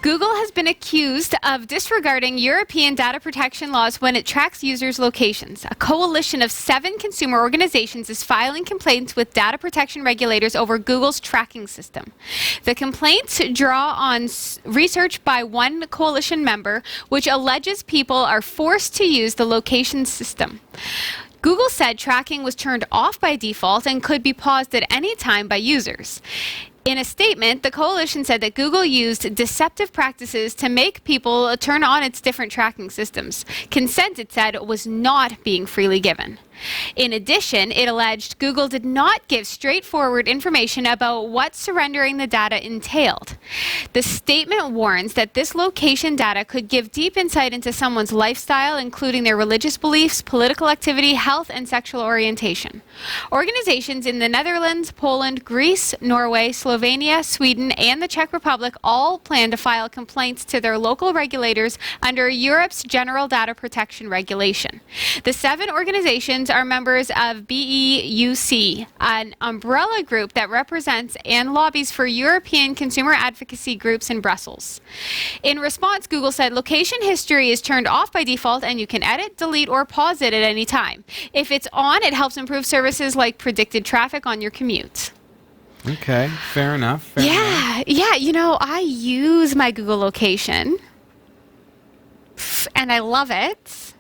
Google has been accused of disregarding European data protection laws when it tracks users' locations. A coalition of 7 consumer organizations is filing complaints with data protection regulators over Google's tracking system. The complaints draw on research by one coalition member, which alleges people are forced to use the location system. Google said tracking was turned off by default and could be paused at any time by users. In a statement, the coalition said that Google used deceptive practices to make people turn on its different tracking systems. Consent, it said, was not being freely given. In addition, it alleged Google did not give straightforward information about what surrendering the data entailed. The statement warns that this location data could give deep insight into someone's lifestyle, including their religious beliefs, political activity, health, and sexual orientation. Organizations in the Netherlands, Poland, Greece, Norway, Slovenia, Sweden, and the Czech Republic all plan to file complaints to their local regulators under Europe's General Data Protection Regulation. The 7 organizations are members of BEUC, an umbrella group that represents and lobbies for European consumer advocacy groups in Brussels. In response, Google said location history is turned off by default and you can edit, delete, or pause it at any time. If it's on, it helps improve services like predicted traffic on your commute. Okay, fair enough. Fair enough. Yeah, you know, I use my Google location and I love it,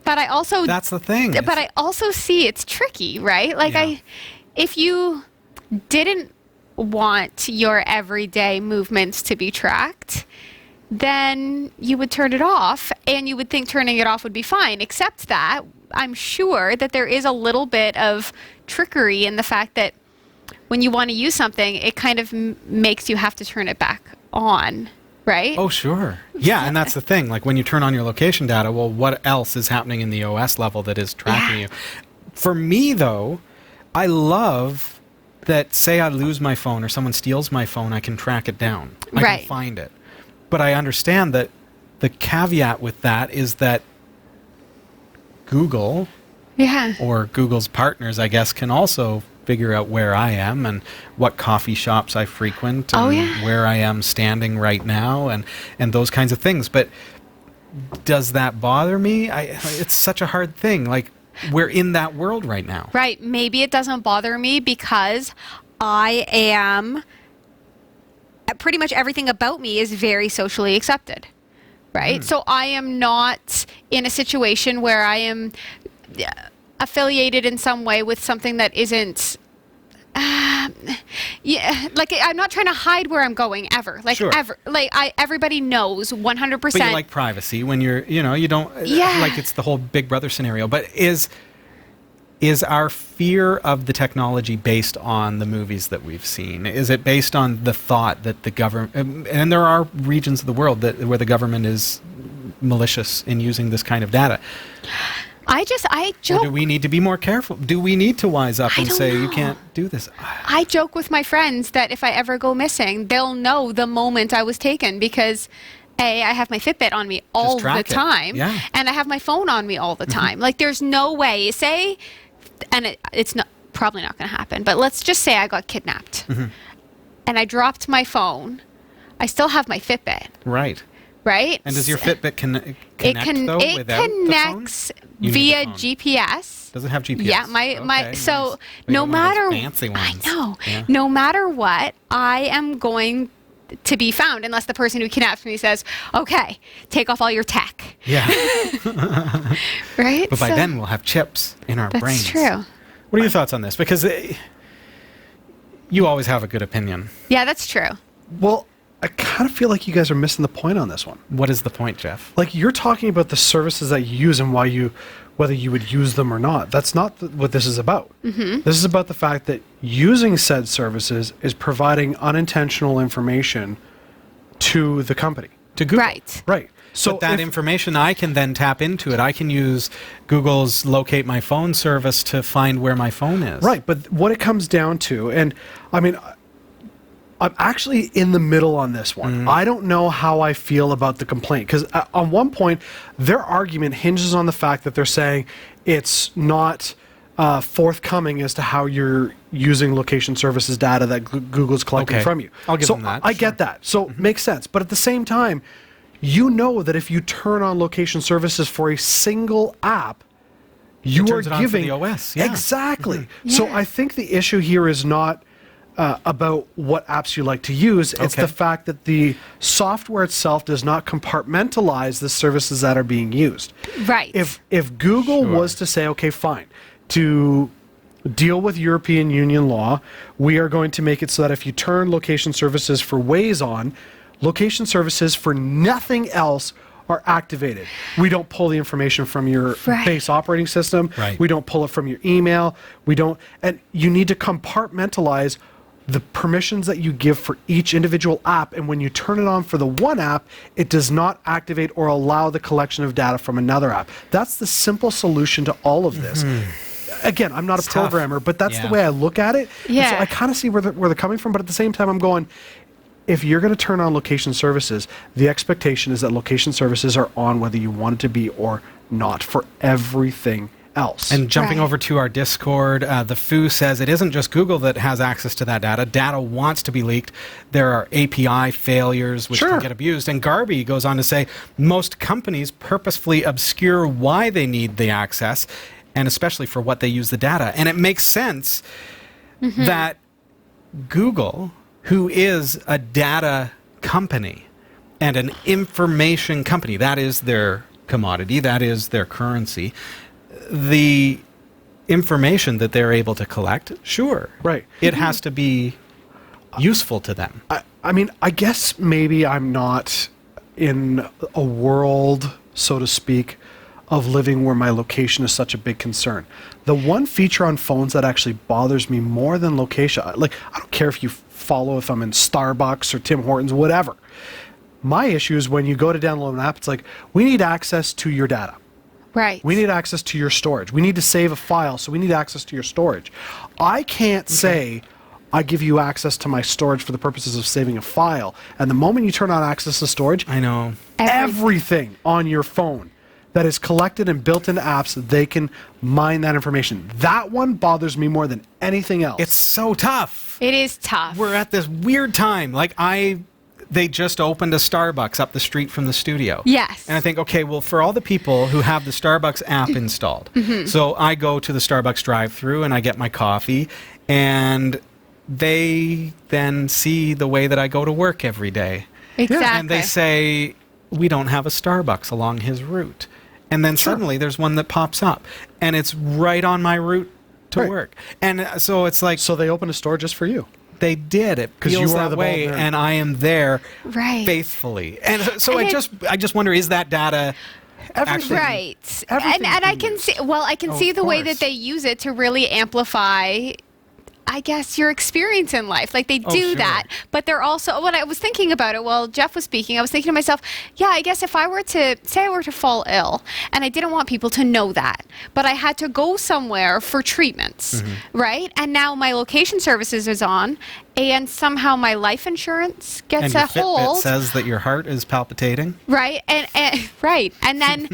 but I also That's the thing. But I also see it's tricky, right? Like Yeah. if you didn't want your everyday movements to be tracked, then you would turn it off and you would think turning it off would be fine, except that I'm sure that there is a little bit of trickery in the fact that when you want to use something, it kind of makes you have to turn it back on, right? Oh, sure. Yeah, and that's the thing. Like when you turn on your location data, well, what else is happening in the OS level that is tracking you? For me, though, I love that, say I lose my phone or someone steals my phone, I can track it down. I Right. can find it. But I understand that the caveat with that is that Google Yeah. or Google's partners, I guess, can also figure out where I am and what coffee shops I frequent and Oh, yeah. where I am standing right now and those kinds of things. But does that bother me? It's such a hard thing. Like, we're in that world right now. Right. Maybe it doesn't bother me because I am pretty much everything about me is very socially accepted. Right. So I am not in a situation where I am affiliated in some way with something that isn't like I'm not trying to hide where I'm going ever. Like Sure. ever. Like everybody knows 100%. But you like privacy when you're, you don't, Yeah. like it's the whole Big Brother scenario. But is our fear of the technology based on the movies that we've seen? Is it based on the thought that the government, and there are regions of the world where the government is malicious in using this kind of data? I Or joke. do we need to be more careful? Do we need to wise up I and don't say, you know. can't do this? I joke with my friends that if I ever go missing, they'll know the moment I was taken because I have my Fitbit on me all the track it. time. Yeah. And I have my phone on me all the time. Like there's no way, say, and it's not probably not going to happen, but let's just say I got kidnapped and I dropped my phone. I still have my Fitbit, Right. right? And does your Fitbit connect, it though, it without connects the phone? You need via the phone. GPS. Does it have GPS? Yeah, my Okay, so nice. no Maybe one of those matter fancy ones. I know. Yeah. No matter what, I am going to be found unless the person who kidnaps me says, "Okay, take off all your tech." Yeah. Right? But by So- then we'll have chips in our that's brains. true. What are your thoughts on this? Because you always have a good opinion. Yeah, that's true. Well, I kind of feel like you guys are missing the point on this one. What is the point, Jeff? Like you're talking about the services that you use and whether you would use them or not. That's not what this is about. This is about the fact that using said services is providing unintentional information to the company. To Google. Right. Right. So But that if- information, I can then tap into it. I can use Google's Locate My Phone service to find where my phone is. Right, but what it comes down to, and I mean, I'm actually in the middle on this one. I don't know how I feel about the complaint because on one point, their argument hinges on the fact that they're saying it's not forthcoming as to how you're using location services data that Google's collecting Okay. from you. I'll give so them that, I sure. get that. So makes sense. But at the same time, you know that if you turn on location services for a single app, you are turns it on for giving the OS, yeah. Exactly. So I think the issue here is not about what apps you like to use. It's Okay. the fact that the software itself does not compartmentalize the services that are being used. Right. If Google was to say, okay, fine, to deal with European Union law, we are going to make it so that if you turn location services for Waze on, location services for nothing else are activated. We don't pull the information from your Right. base operating system. Right. We don't pull it from your email. We don't, and you need to compartmentalize the permissions that you give for each individual app, and when you turn it on for the one app, it does not activate or allow the collection of data from another app. That's the simple solution to all of this. Again, I'm not It's a tough. programmer, but that's the Yeah. way I look at it. And Yeah. so I kind of see where they're coming from, but at the same time, I'm going, if you're going to turn on location services, the expectation is that location services are on whether you want it to be or not for everything else. And jumping Right. over to our Discord, the Foo says it isn't just Google that has access to that data. Data wants to be leaked. There are API failures which Sure. can get abused. And Garby goes on to say most companies purposefully obscure why they need the access, and especially for what they use the data. And it makes sense that Google, who is a data company and an information company, that is their commodity, that is their currency, the information that they're able to collect, sure. Right. It has to be useful to them. I mean, I guess maybe I'm not in a world, so to speak, of living where my location is such a big concern. The one feature on phones that actually bothers me more than location, like, I don't care if you follow if I'm in Starbucks or Tim Hortons, whatever. My issue is when you go to download an app, it's like, we need access to your data. Right. We need access to your storage. We need to save a file, so we need access to your storage. I can't say, I give you access to my storage for the purposes of saving a file. And the moment you turn on access to storage, I know. everything on your phone that is collected and built into apps, they can mine that information. That one bothers me more than anything else. It's so tough. It is tough. We're at this weird time. Like they just opened a Starbucks up the street from the studio. Yes. And I think, okay, well, for all the people who have the Starbucks app installed, so I go to the Starbucks drive-thru and I get my coffee, and they then see the way that I go to work every day. Exactly. And they say, we don't have a Starbucks along his route. And then suddenly there's one that pops up, and it's right on my route to Right. work. And so it's like, so they open a store just for you. they did. It 'Cause you feels are that the way, bald nerd. and I am there Right. faithfully. And so And I just wonder, is that data actually Right. Everything's And I been can used. see, well, I can Oh, see of the way course. that they use it to really amplify, I guess, your experience in life. Like they Oh, do sure. that, but they're also, when I was thinking about it while Jeff was speaking, I was thinking to myself, yeah, I guess if I were to, say I were to fall ill, and I didn't want people to know that, but I had to go somewhere for treatments, right? And now my location services is on, and somehow my life insurance and gets your a Fitbit hold. says that your heart is palpitating? Right, and right, and then,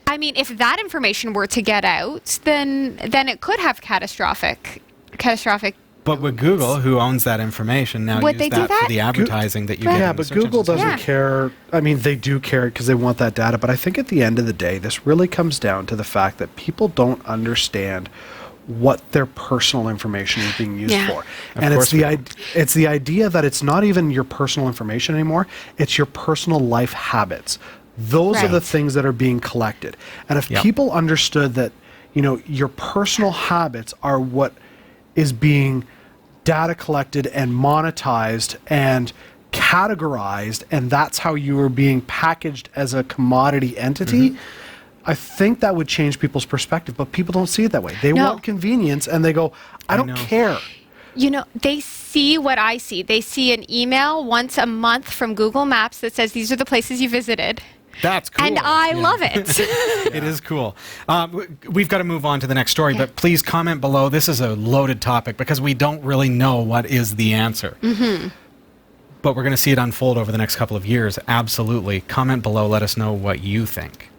I mean, if that information were to get out, then it could have catastrophic. But with Google, who owns that information, now Would use they do that for that? the advertising that you Right. get. Yeah, in the but search Google engine system. doesn't care. I mean, they do care because they want that data. But I think at the end of the day, this really comes down to the fact that people don't understand what their personal information is being used Yeah. for. Of And it's course we it's the idea that it's not even your personal information anymore. It's your personal life habits. Those are the Right. things that are being collected. And if Yep. people understood that, your personal habits are what is being data collected and monetized and categorized, and that's how you are being packaged as a commodity entity, I think that would change people's perspective. But people don't see it that way. They No. want convenience, and they go, I don't know. care. They see what I see. They see an email once a month from Google Maps that says these are the places you visited. That's cool. And I Yeah. love it. It is cool. We've got to move on to the next story, but please comment below. This is a loaded topic because we don't really know what is the answer. But we're going to see it unfold over the next couple of years. Absolutely. Comment below. Let us know what you think.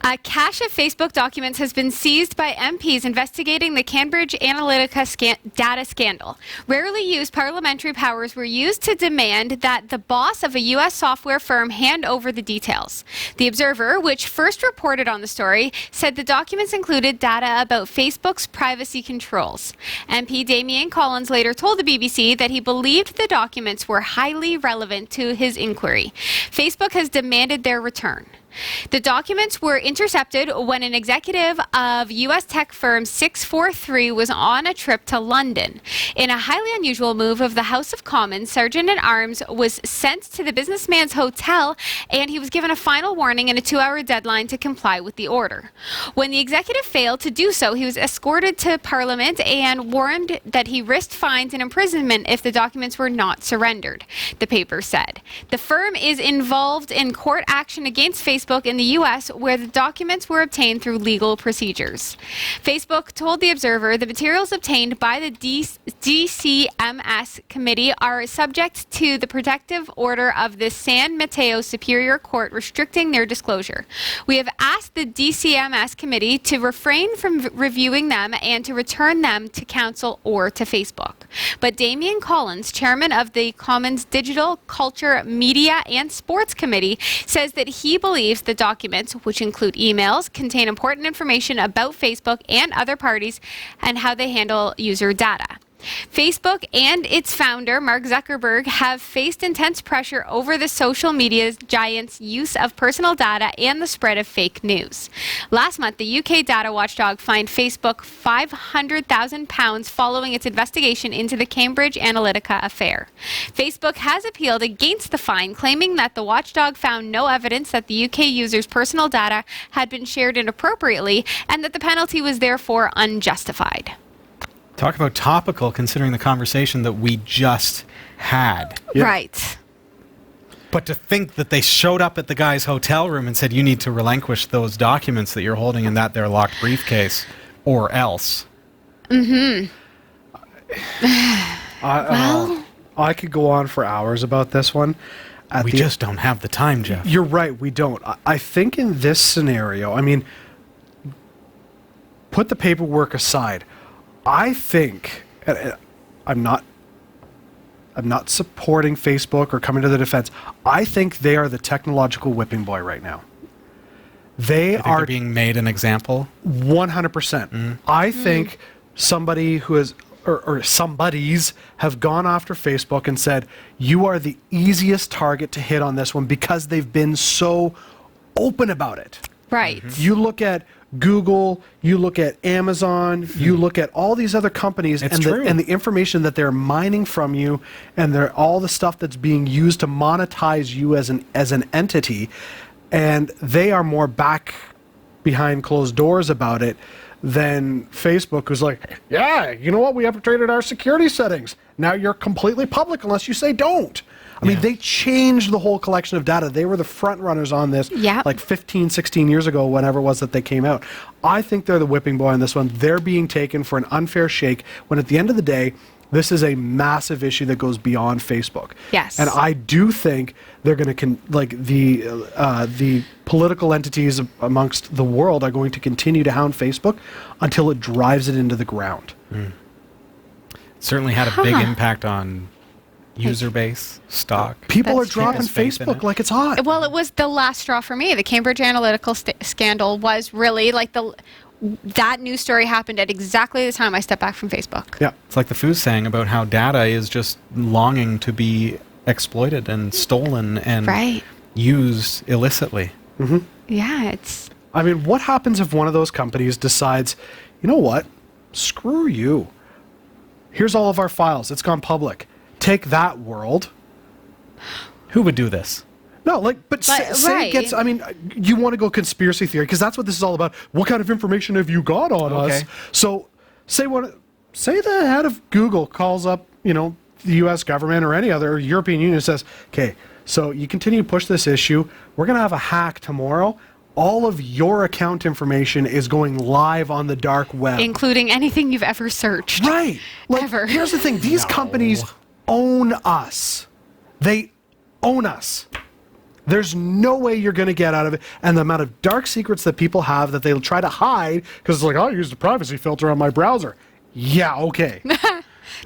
A cache of Facebook documents has been seized by MPs investigating the Cambridge Analytica data scandal. Rarely used parliamentary powers were used to demand that the boss of a U.S. software firm hand over the details. The Observer, which first reported on the story, said the documents included data about Facebook's privacy controls. MP Damien Collins later told the BBC that he believed the documents were highly relevant to his inquiry. Facebook has demanded their return. The documents were intercepted when an executive of U.S. tech firm 643 was on a trip to London. In a highly unusual move of the House of Commons, Sergeant at Arms was sent to the businessman's hotel and he was given a final warning and a 2-hour deadline to comply with the order. When the executive failed to do so, he was escorted to Parliament and warned that he risked fines and imprisonment if the documents were not surrendered, the paper said. The firm is involved in court action against Facebook in the U.S., where the documents were obtained through legal procedures. Facebook told the Observer the materials obtained by the DCMS committee are subject to the protective order of the San Mateo Superior Court restricting their disclosure. We have asked the DCMS committee to refrain from reviewing them and to return them to council or to Facebook. But Damian Collins, chairman of the Commons Digital, Culture, Media and Sports Committee, says that he believes the documents, which include emails, contain important information about Facebook and other parties and how they handle user data. Facebook and its founder, Mark Zuckerberg, have faced intense pressure over the social media giant's use of personal data and the spread of fake news. Last month, the UK data watchdog fined Facebook £500,000 following its investigation into the Cambridge Analytica affair. Facebook has appealed against the fine, claiming that the watchdog found no evidence that the UK users' personal data had been shared inappropriately and that the penalty was therefore unjustified. Talk about topical, considering the conversation that we just had. Yeah. Right. But to think that they showed up at the guy's hotel room and said, you need to relinquish those documents that you're holding in that their locked briefcase, or else. Mm-hmm. I could go on for hours about this one. We just don't have the time, Jeff. You're right, we don't. I think in this scenario, I mean, put the paperwork aside. I think, I'm not supporting Facebook or coming to the defense. I think they are the technological whipping boy right now. They are being made an example. 100%. I think somebody who has, or somebodies have gone after Facebook and said, you are the easiest target to hit on this one because they've been so open about it. Right. You look at Google, you look at Amazon, you look at all these other companies and the information that they're mining from you, and all the stuff that's being used to monetize you as an entity, and they are more back behind closed doors about it than Facebook, who's like, yeah, you know what, we upgraded our security settings. Now you're completely public unless you say don't. I mean, they changed the whole collection of data. They were the front runners on this like 15, 16 years ago, whenever it was that they came out. I think they're the whipping boy on this one. They're being taken for an unfair shake when at the end of the day, this is a massive issue that goes beyond Facebook. Yes. And I do think they're going to, the political entities amongst the world are going to continue to hound Facebook until it drives it into the ground. Certainly had a big impact on user base, stock. People are dropping Facebook like it's hot. Well, it was the last straw for me. The Cambridge Analytica scandal was really like that news story happened at exactly the time I stepped back from Facebook. Yeah. It's like the Foo sang about how data is just longing to be exploited and stolen and used illicitly. Mm-hmm. Yeah, I mean, what happens if one of those companies decides, you know what, screw you. Here's all of our files. It's gone public. Take that, world. Who would do this? No, say it gets, I mean, you want to go conspiracy theory, because that's what this is all about. What kind of information have you got on us? So, say the head of Google calls up, the U.S. government or any other European Union and says, okay, so you continue to push this issue. We're going to have a hack tomorrow. All of your account information is going live on the dark web. Including anything you've ever searched. Right. Ever. Here's the thing. These companies own us. They own us. There's no way you're going to get out of it. And the amount of dark secrets that people have that they'll try to hide because it's like, I used a privacy filter on my browser. Yeah, okay.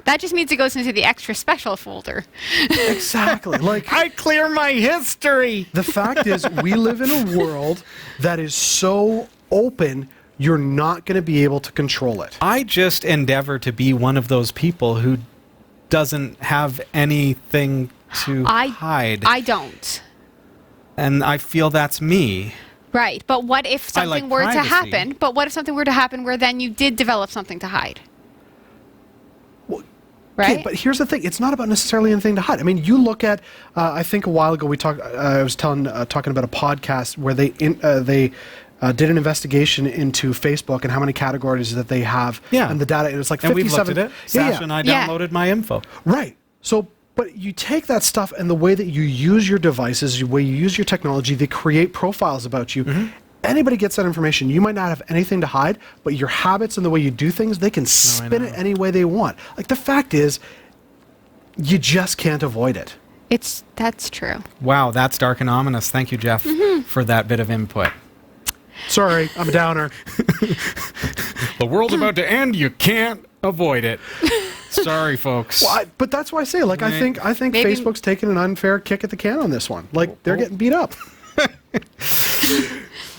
That just means it goes into the extra special folder. Exactly. Like, I clear my history. The fact is, we live in a world that is so open, you're not going to be able to control it. I just endeavor to be one of those people who doesn't have anything to hide. I don't. And I feel that's me. Right. But what if something were to happen? But what if something were to happen where then you did develop something to hide? right? Okay, but here's the thing: it's not about necessarily anything to hide. I mean, you look at. I think a while ago we talked. I was talking about a podcast where they did an investigation into Facebook and how many categories that they have. Yeah. And the data. And it's like And 57. we've looked at it. Sasha and I Yeah. downloaded my info. Right. So, but you take that stuff and the way that you use your devices, the way you use your technology, they create profiles about you. Mm-hmm. Anybody gets that information. You might not have anything to hide, but your habits and the way you do things, they can spin it any way they want. Like, the fact is, you just can't avoid it. That's true. Wow, that's dark and ominous. Thank you, Jeff, for that bit of input. Sorry, I'm a downer. The world's about to end. You can't avoid it. Sorry, folks. Well, but that's why I say, like, Right. I think Maybe- Facebook's taking an unfair kick at the can on this one. Like, they're getting beat up.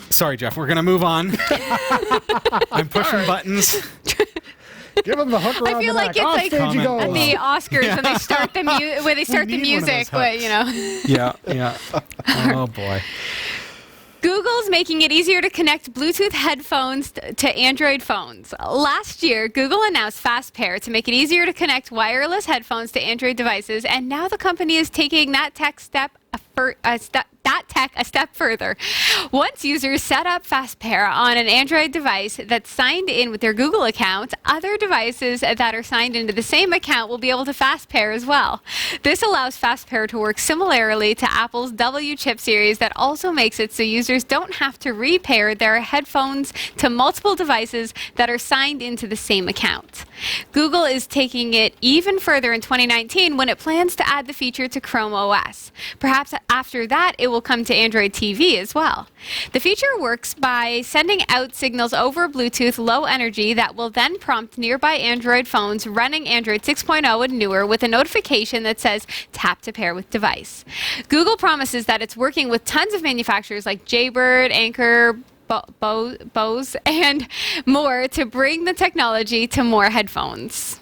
Sorry, Jeff. We're going to move on. I'm pushing buttons. Give them the hook around I feel the like neck. it's Off like stage you go. at the Oscars when they start the where they start the need one of those music, but you know. Yeah. Oh, boy. Google's making it easier to connect Bluetooth headphones to Android phones. Last year, Google announced Fast Pair to make it easier to connect wireless headphones to Android devices, and now the company is taking that tech a step further. Once users set up Fast Pair on an Android device that's signed in with their Google account, other devices that are signed into the same account will be able to Fast Pair as well. This allows Fast Pair to work similarly to Apple's W chip series that also makes it so users don't have to repair their headphones to multiple devices that are signed into the same account. Google is taking it even further in 2019 when it plans to add the feature to Chrome OS. Perhaps after that, it will come to Android TV as well. The feature works by sending out signals over Bluetooth low energy that will then prompt nearby Android phones running Android 6.0 and newer with a notification that says tap to pair with device. Google promises that it's working with tons of manufacturers like Jaybird, Anker, Bose, and more to bring the technology to more headphones.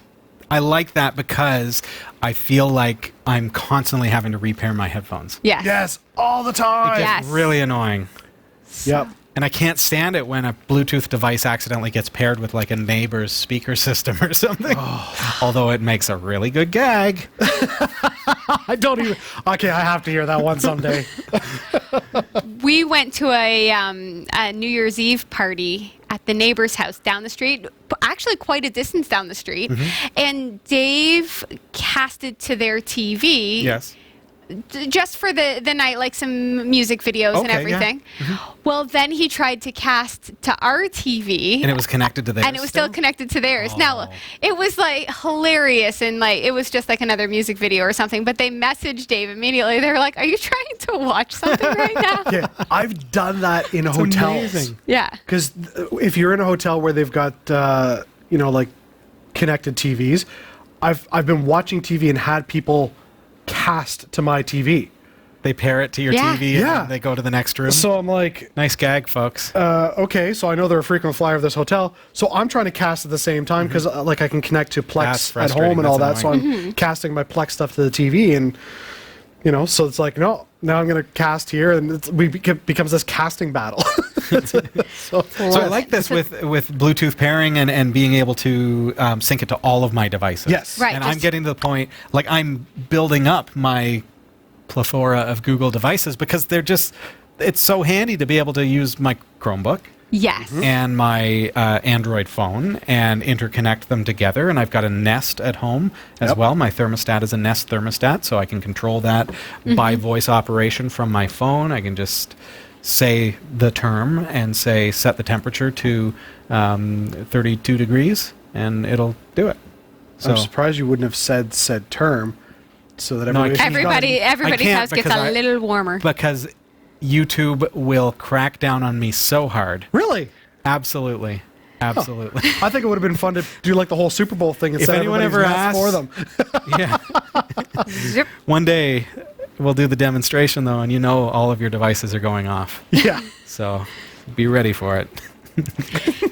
I like that because I feel like I'm constantly having to repair my headphones. Yes. Yes, all the time. Yes. It's really annoying. Yep. And I can't stand it when a Bluetooth device accidentally gets paired with like a neighbor's speaker system or something. Although it makes a really good gag. I don't even. Okay, I have to hear that one someday. We went to a New Year's Eve party at the neighbor's house down the street, actually quite a distance down the street, and Dave casted to their TV. Yes. Just for the night, like some music videos and Okay, yeah. everything. Well, then he tried to cast to our TV. And it was connected to theirs. And it was still connected to theirs. Now, it was like hilarious and like it was just like another music video or something. But they messaged Dave immediately. They were like, "Are you trying to watch something right now?" Yeah, I've done that in hotels. amazing. Yeah. Because if you're in a hotel where they've got, like connected TVs, I've been watching TV and had people cast to my TV. They pair it to your Yeah. TV Yeah. and they go to the next room. So I'm like, Nice gag, folks. okay, so I know they're a frequent flyer of this hotel. So I'm trying to cast at the same time because like I can connect to That's Plex at home frustrating. and all that. That's So I'm casting my Plex stuff to the TV and, so it's like, no, now I'm going to cast here and becomes this casting battle. So I like this with Bluetooth pairing and being able to sync it to all of my devices. Yes. Right, And just- I'm getting to the point, like I'm building up my plethora of Google devices because it's so handy to be able to use my Chromebook Yes. and my Android phone and interconnect them together. And I've got a Nest at home as well. My thermostat is a Nest thermostat, so I can control that by voice operation from my phone. I can just say the term and say set the temperature to 32 degrees, and it'll do it. So I'm surprised you wouldn't have said term so that No, I everybody. can't. Everybody's can't house gets because a little warmer. because YouTube will crack down on me so hard. Really? Absolutely. Absolutely. I think it would have been fun to do like the whole Super Bowl thing and If set anyone everybody's ever masks for them. Yeah. Zip. One day we'll do the demonstration though, and all of your devices are going off. Yeah. So be ready for it.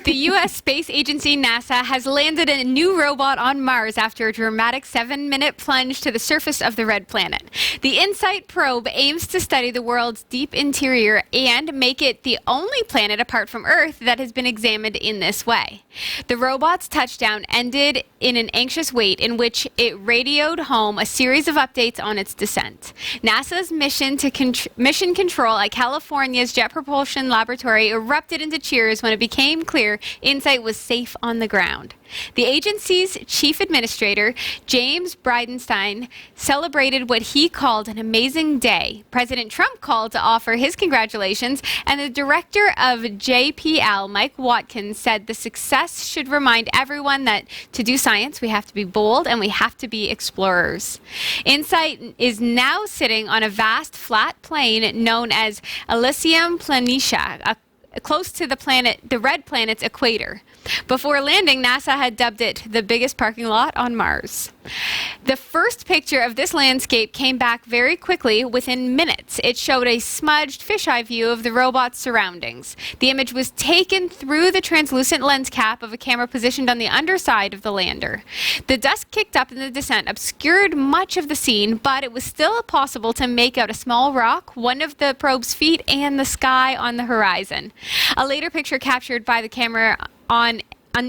The U.S. Space Agency, NASA, has landed a new robot on Mars after a dramatic 7-minute plunge to the surface of the red planet. The InSight probe aims to study the world's deep interior and make it the only planet apart from Earth that has been examined in this way. The robot's touchdown ended in an anxious wait in which it radioed home a series of updates on its descent. NASA's mission control at California's Jet Propulsion Laboratory erupted into cheers when it became clear InSight was safe on the ground. The agency's chief administrator, James Bridenstine, celebrated what he called an amazing day. President Trump called to offer his congratulations, and the director of JPL, Mike Watkins, said the success should remind everyone that to do science, we have to be bold and we have to be explorers. InSight is now sitting on a vast flat plain known as Elysium Planitia, close to the red planet's equator. Before landing, NASA had dubbed it the biggest parking lot on Mars. The first picture of this landscape came back very quickly, within minutes. It showed a smudged fisheye view of the robot's surroundings. The image was taken through the translucent lens cap of a camera positioned on the underside of the lander. The dust kicked up in the descent obscured much of the scene, but it was still possible to make out a small rock, one of the probe's feet, and the sky on the horizon. A later picture captured by the camera on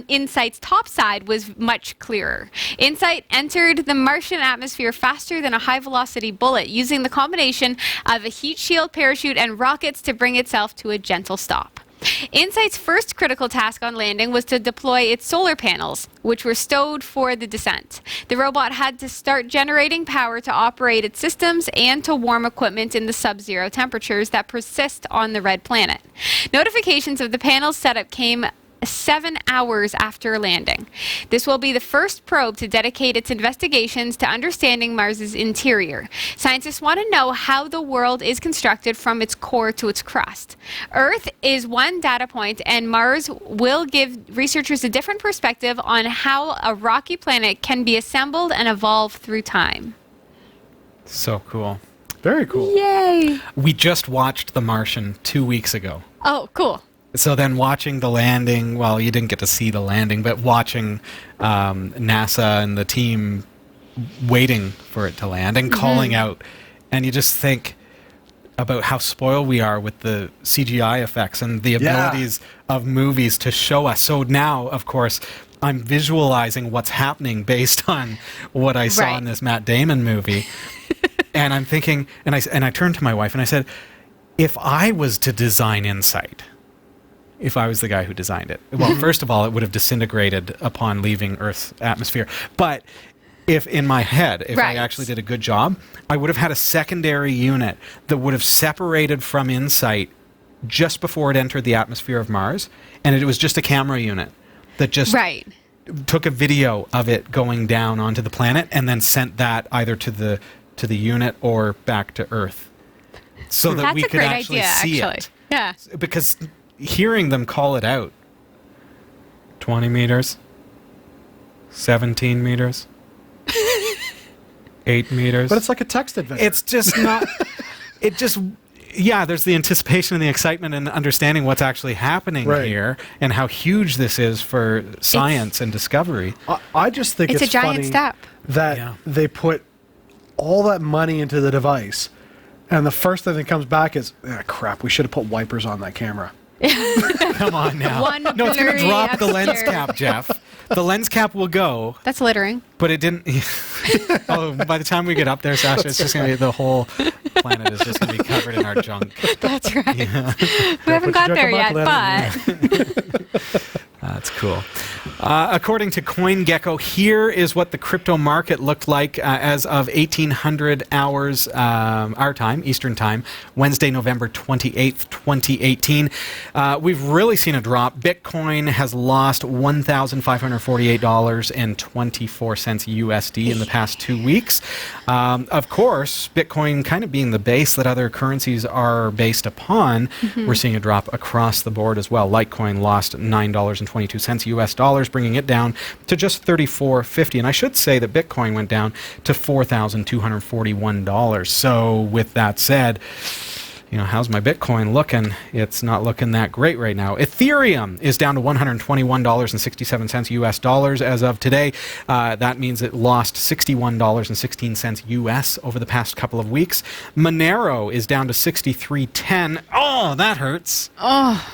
InSight's top side was much clearer. InSight entered the Martian atmosphere faster than a high-velocity bullet, using the combination of a heat shield parachute and rockets to bring itself to a gentle stop. InSight's first critical task on landing was to deploy its solar panels, which were stowed for the descent. The robot had to start generating power to operate its systems and to warm equipment in the sub-zero temperatures that persist on the red planet. Notifications of the panel's setup came 7 hours after landing. This will be the first probe to dedicate its investigations to understanding Mars's interior. Scientists want to know how the world is constructed from its core to its crust. Earth is one data point, and Mars will give researchers a different perspective on how a rocky planet can be assembled and evolve through time. So cool. Very cool. Yay! We just watched The Martian 2 weeks ago. Oh, cool. So then watching the landing, well, you didn't get to see the landing, but watching NASA and the team waiting for it to land and calling out, and you just think about how spoiled we are with the CGI effects and the abilities of movies to show us. So now, of course, I'm visualizing what's happening based on what I saw in this Matt Damon movie. And I'm thinking, and I turned to my wife and I said, if I was to design InSight, if I was the guy who designed it. Well, first of all, it would have disintegrated upon leaving Earth's atmosphere. But if in my head, if I actually did a good job, I would have had a secondary unit that would have separated from InSight just before it entered the atmosphere of Mars. And it was just a camera unit that just took a video of it going down onto the planet and then sent that either to the unit or back to Earth. So that we could actually see it. Yeah. Because hearing them call it out, 20 meters, 17 meters, 8 meters. But it's like a text adventure. It's just not, there's the anticipation and the excitement and understanding what's actually happening here and how huge this is for science and discovery. I just think it's a giant funny step that they put all that money into the device, and the first thing that comes back is, crap, we should have put wipers on that camera. Come on now. No, it's going to drop the lens cap, Jeff. The lens cap will go. That's littering. But it didn't. By the time we get up there, Sasha, it's just going to be the whole planet is just going to be covered in our junk. That's right. We haven't got there yet, but. That's cool. According to CoinGecko, here is what the crypto market looked like as of 1800 hours our time, Eastern Time, Wednesday, November 28th, 2018. We've really seen a drop. Bitcoin has lost $1,548.24 USD in the past 2 weeks. Of course, Bitcoin kind of being the base that other currencies are based upon, we're seeing a drop across the board as well. Litecoin lost $9.22 US dollars, bringing it down to just $34.50. And I should say that Bitcoin went down to $4,241. So with that said, how's my Bitcoin looking? It's not looking that great right now. Ethereum is down to $121.67 US dollars as of today. That means it lost $61.16 US over the past couple of weeks. Monero is down to 63.10. Oh, that hurts. Oh.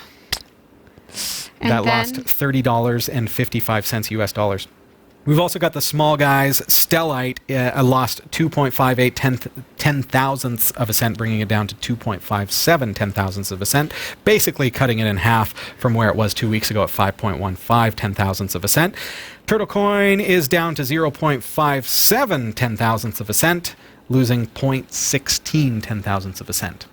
That lost $30.55 US dollars. We've also got the small guys. Stellite lost 2.58 ten thousandths of a cent, bringing it down to 2.57 ten thousandths of a cent, basically cutting it in half from where it was 2 weeks ago at 5.15 ten thousandths of a cent. Turtle Coin is down to 0.57 ten thousandths of a cent, losing 0.16 ten thousandths of a cent.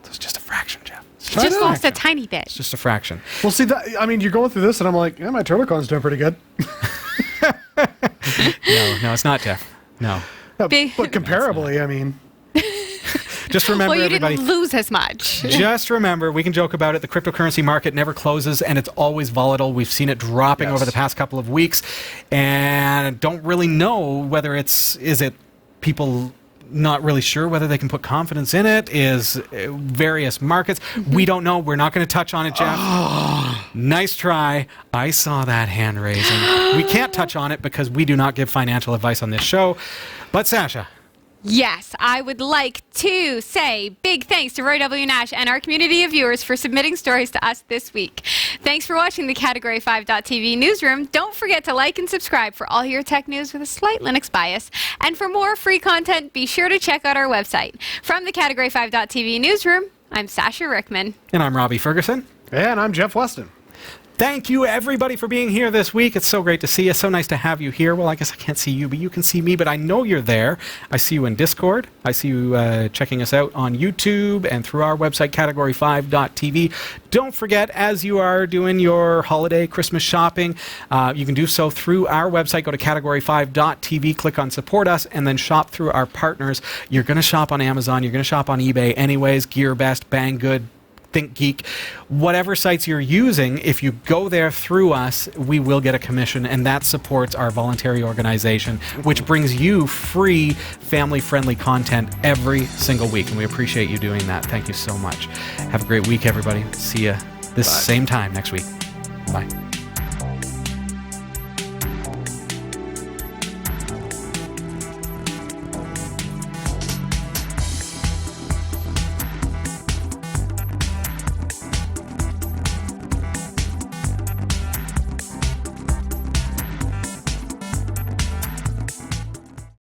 So it's just a fraction, Jeff. Just lost a tiny bit. It's just a fraction. Well, see, you're going through this, and I'm like, yeah, my Turtle Coin's doing pretty good. No, it's not, Jeff. No. But comparably, I mean... Just remember, you everybody, didn't lose as much. Just remember, we can joke about it. The cryptocurrency market never closes, and it's always volatile. We've seen it dropping over the past couple of weeks, and don't really know whether is it people not really sure whether they can put confidence in it, is various markets. We don't know. We're not going to touch on it, Jeff. Nice try. I saw that hand raising. We can't touch on it because we do not give financial advice on this show. But Sasha. Yes, I would like to say big thanks to Roy W. Nash and our community of viewers for submitting stories to us this week. Thanks for watching the Category 5.tv newsroom. Don't forget to like and subscribe for all your tech news with a slight Linux bias. And for more free content, be sure to check out our website. From the Category 5.tv newsroom, I'm Sasha Rickman. And I'm Robbie Ferguson. And I'm Jeff Weston. Thank you, everybody, for being here this week. It's so great to see you. So nice to have you here. Well, I guess I can't see you, but you can see me, but I know you're there. I see you in Discord. I see you checking us out on YouTube and through our website, category5.tv. Don't forget, as you are doing your holiday Christmas shopping, you can do so through our website. Go to category5.tv, click on Support Us, and then shop through our partners. You're going to shop on Amazon. You're going to shop on eBay anyways, GearBest, Banggood, ThinkGeek, whatever sites you're using. If you go there through us, we will get a commission, and that supports our voluntary organization, which brings you free, family-friendly content every single week, and we appreciate you doing that. Thank you so much. Have a great week, everybody. See you this same time next week. Bye.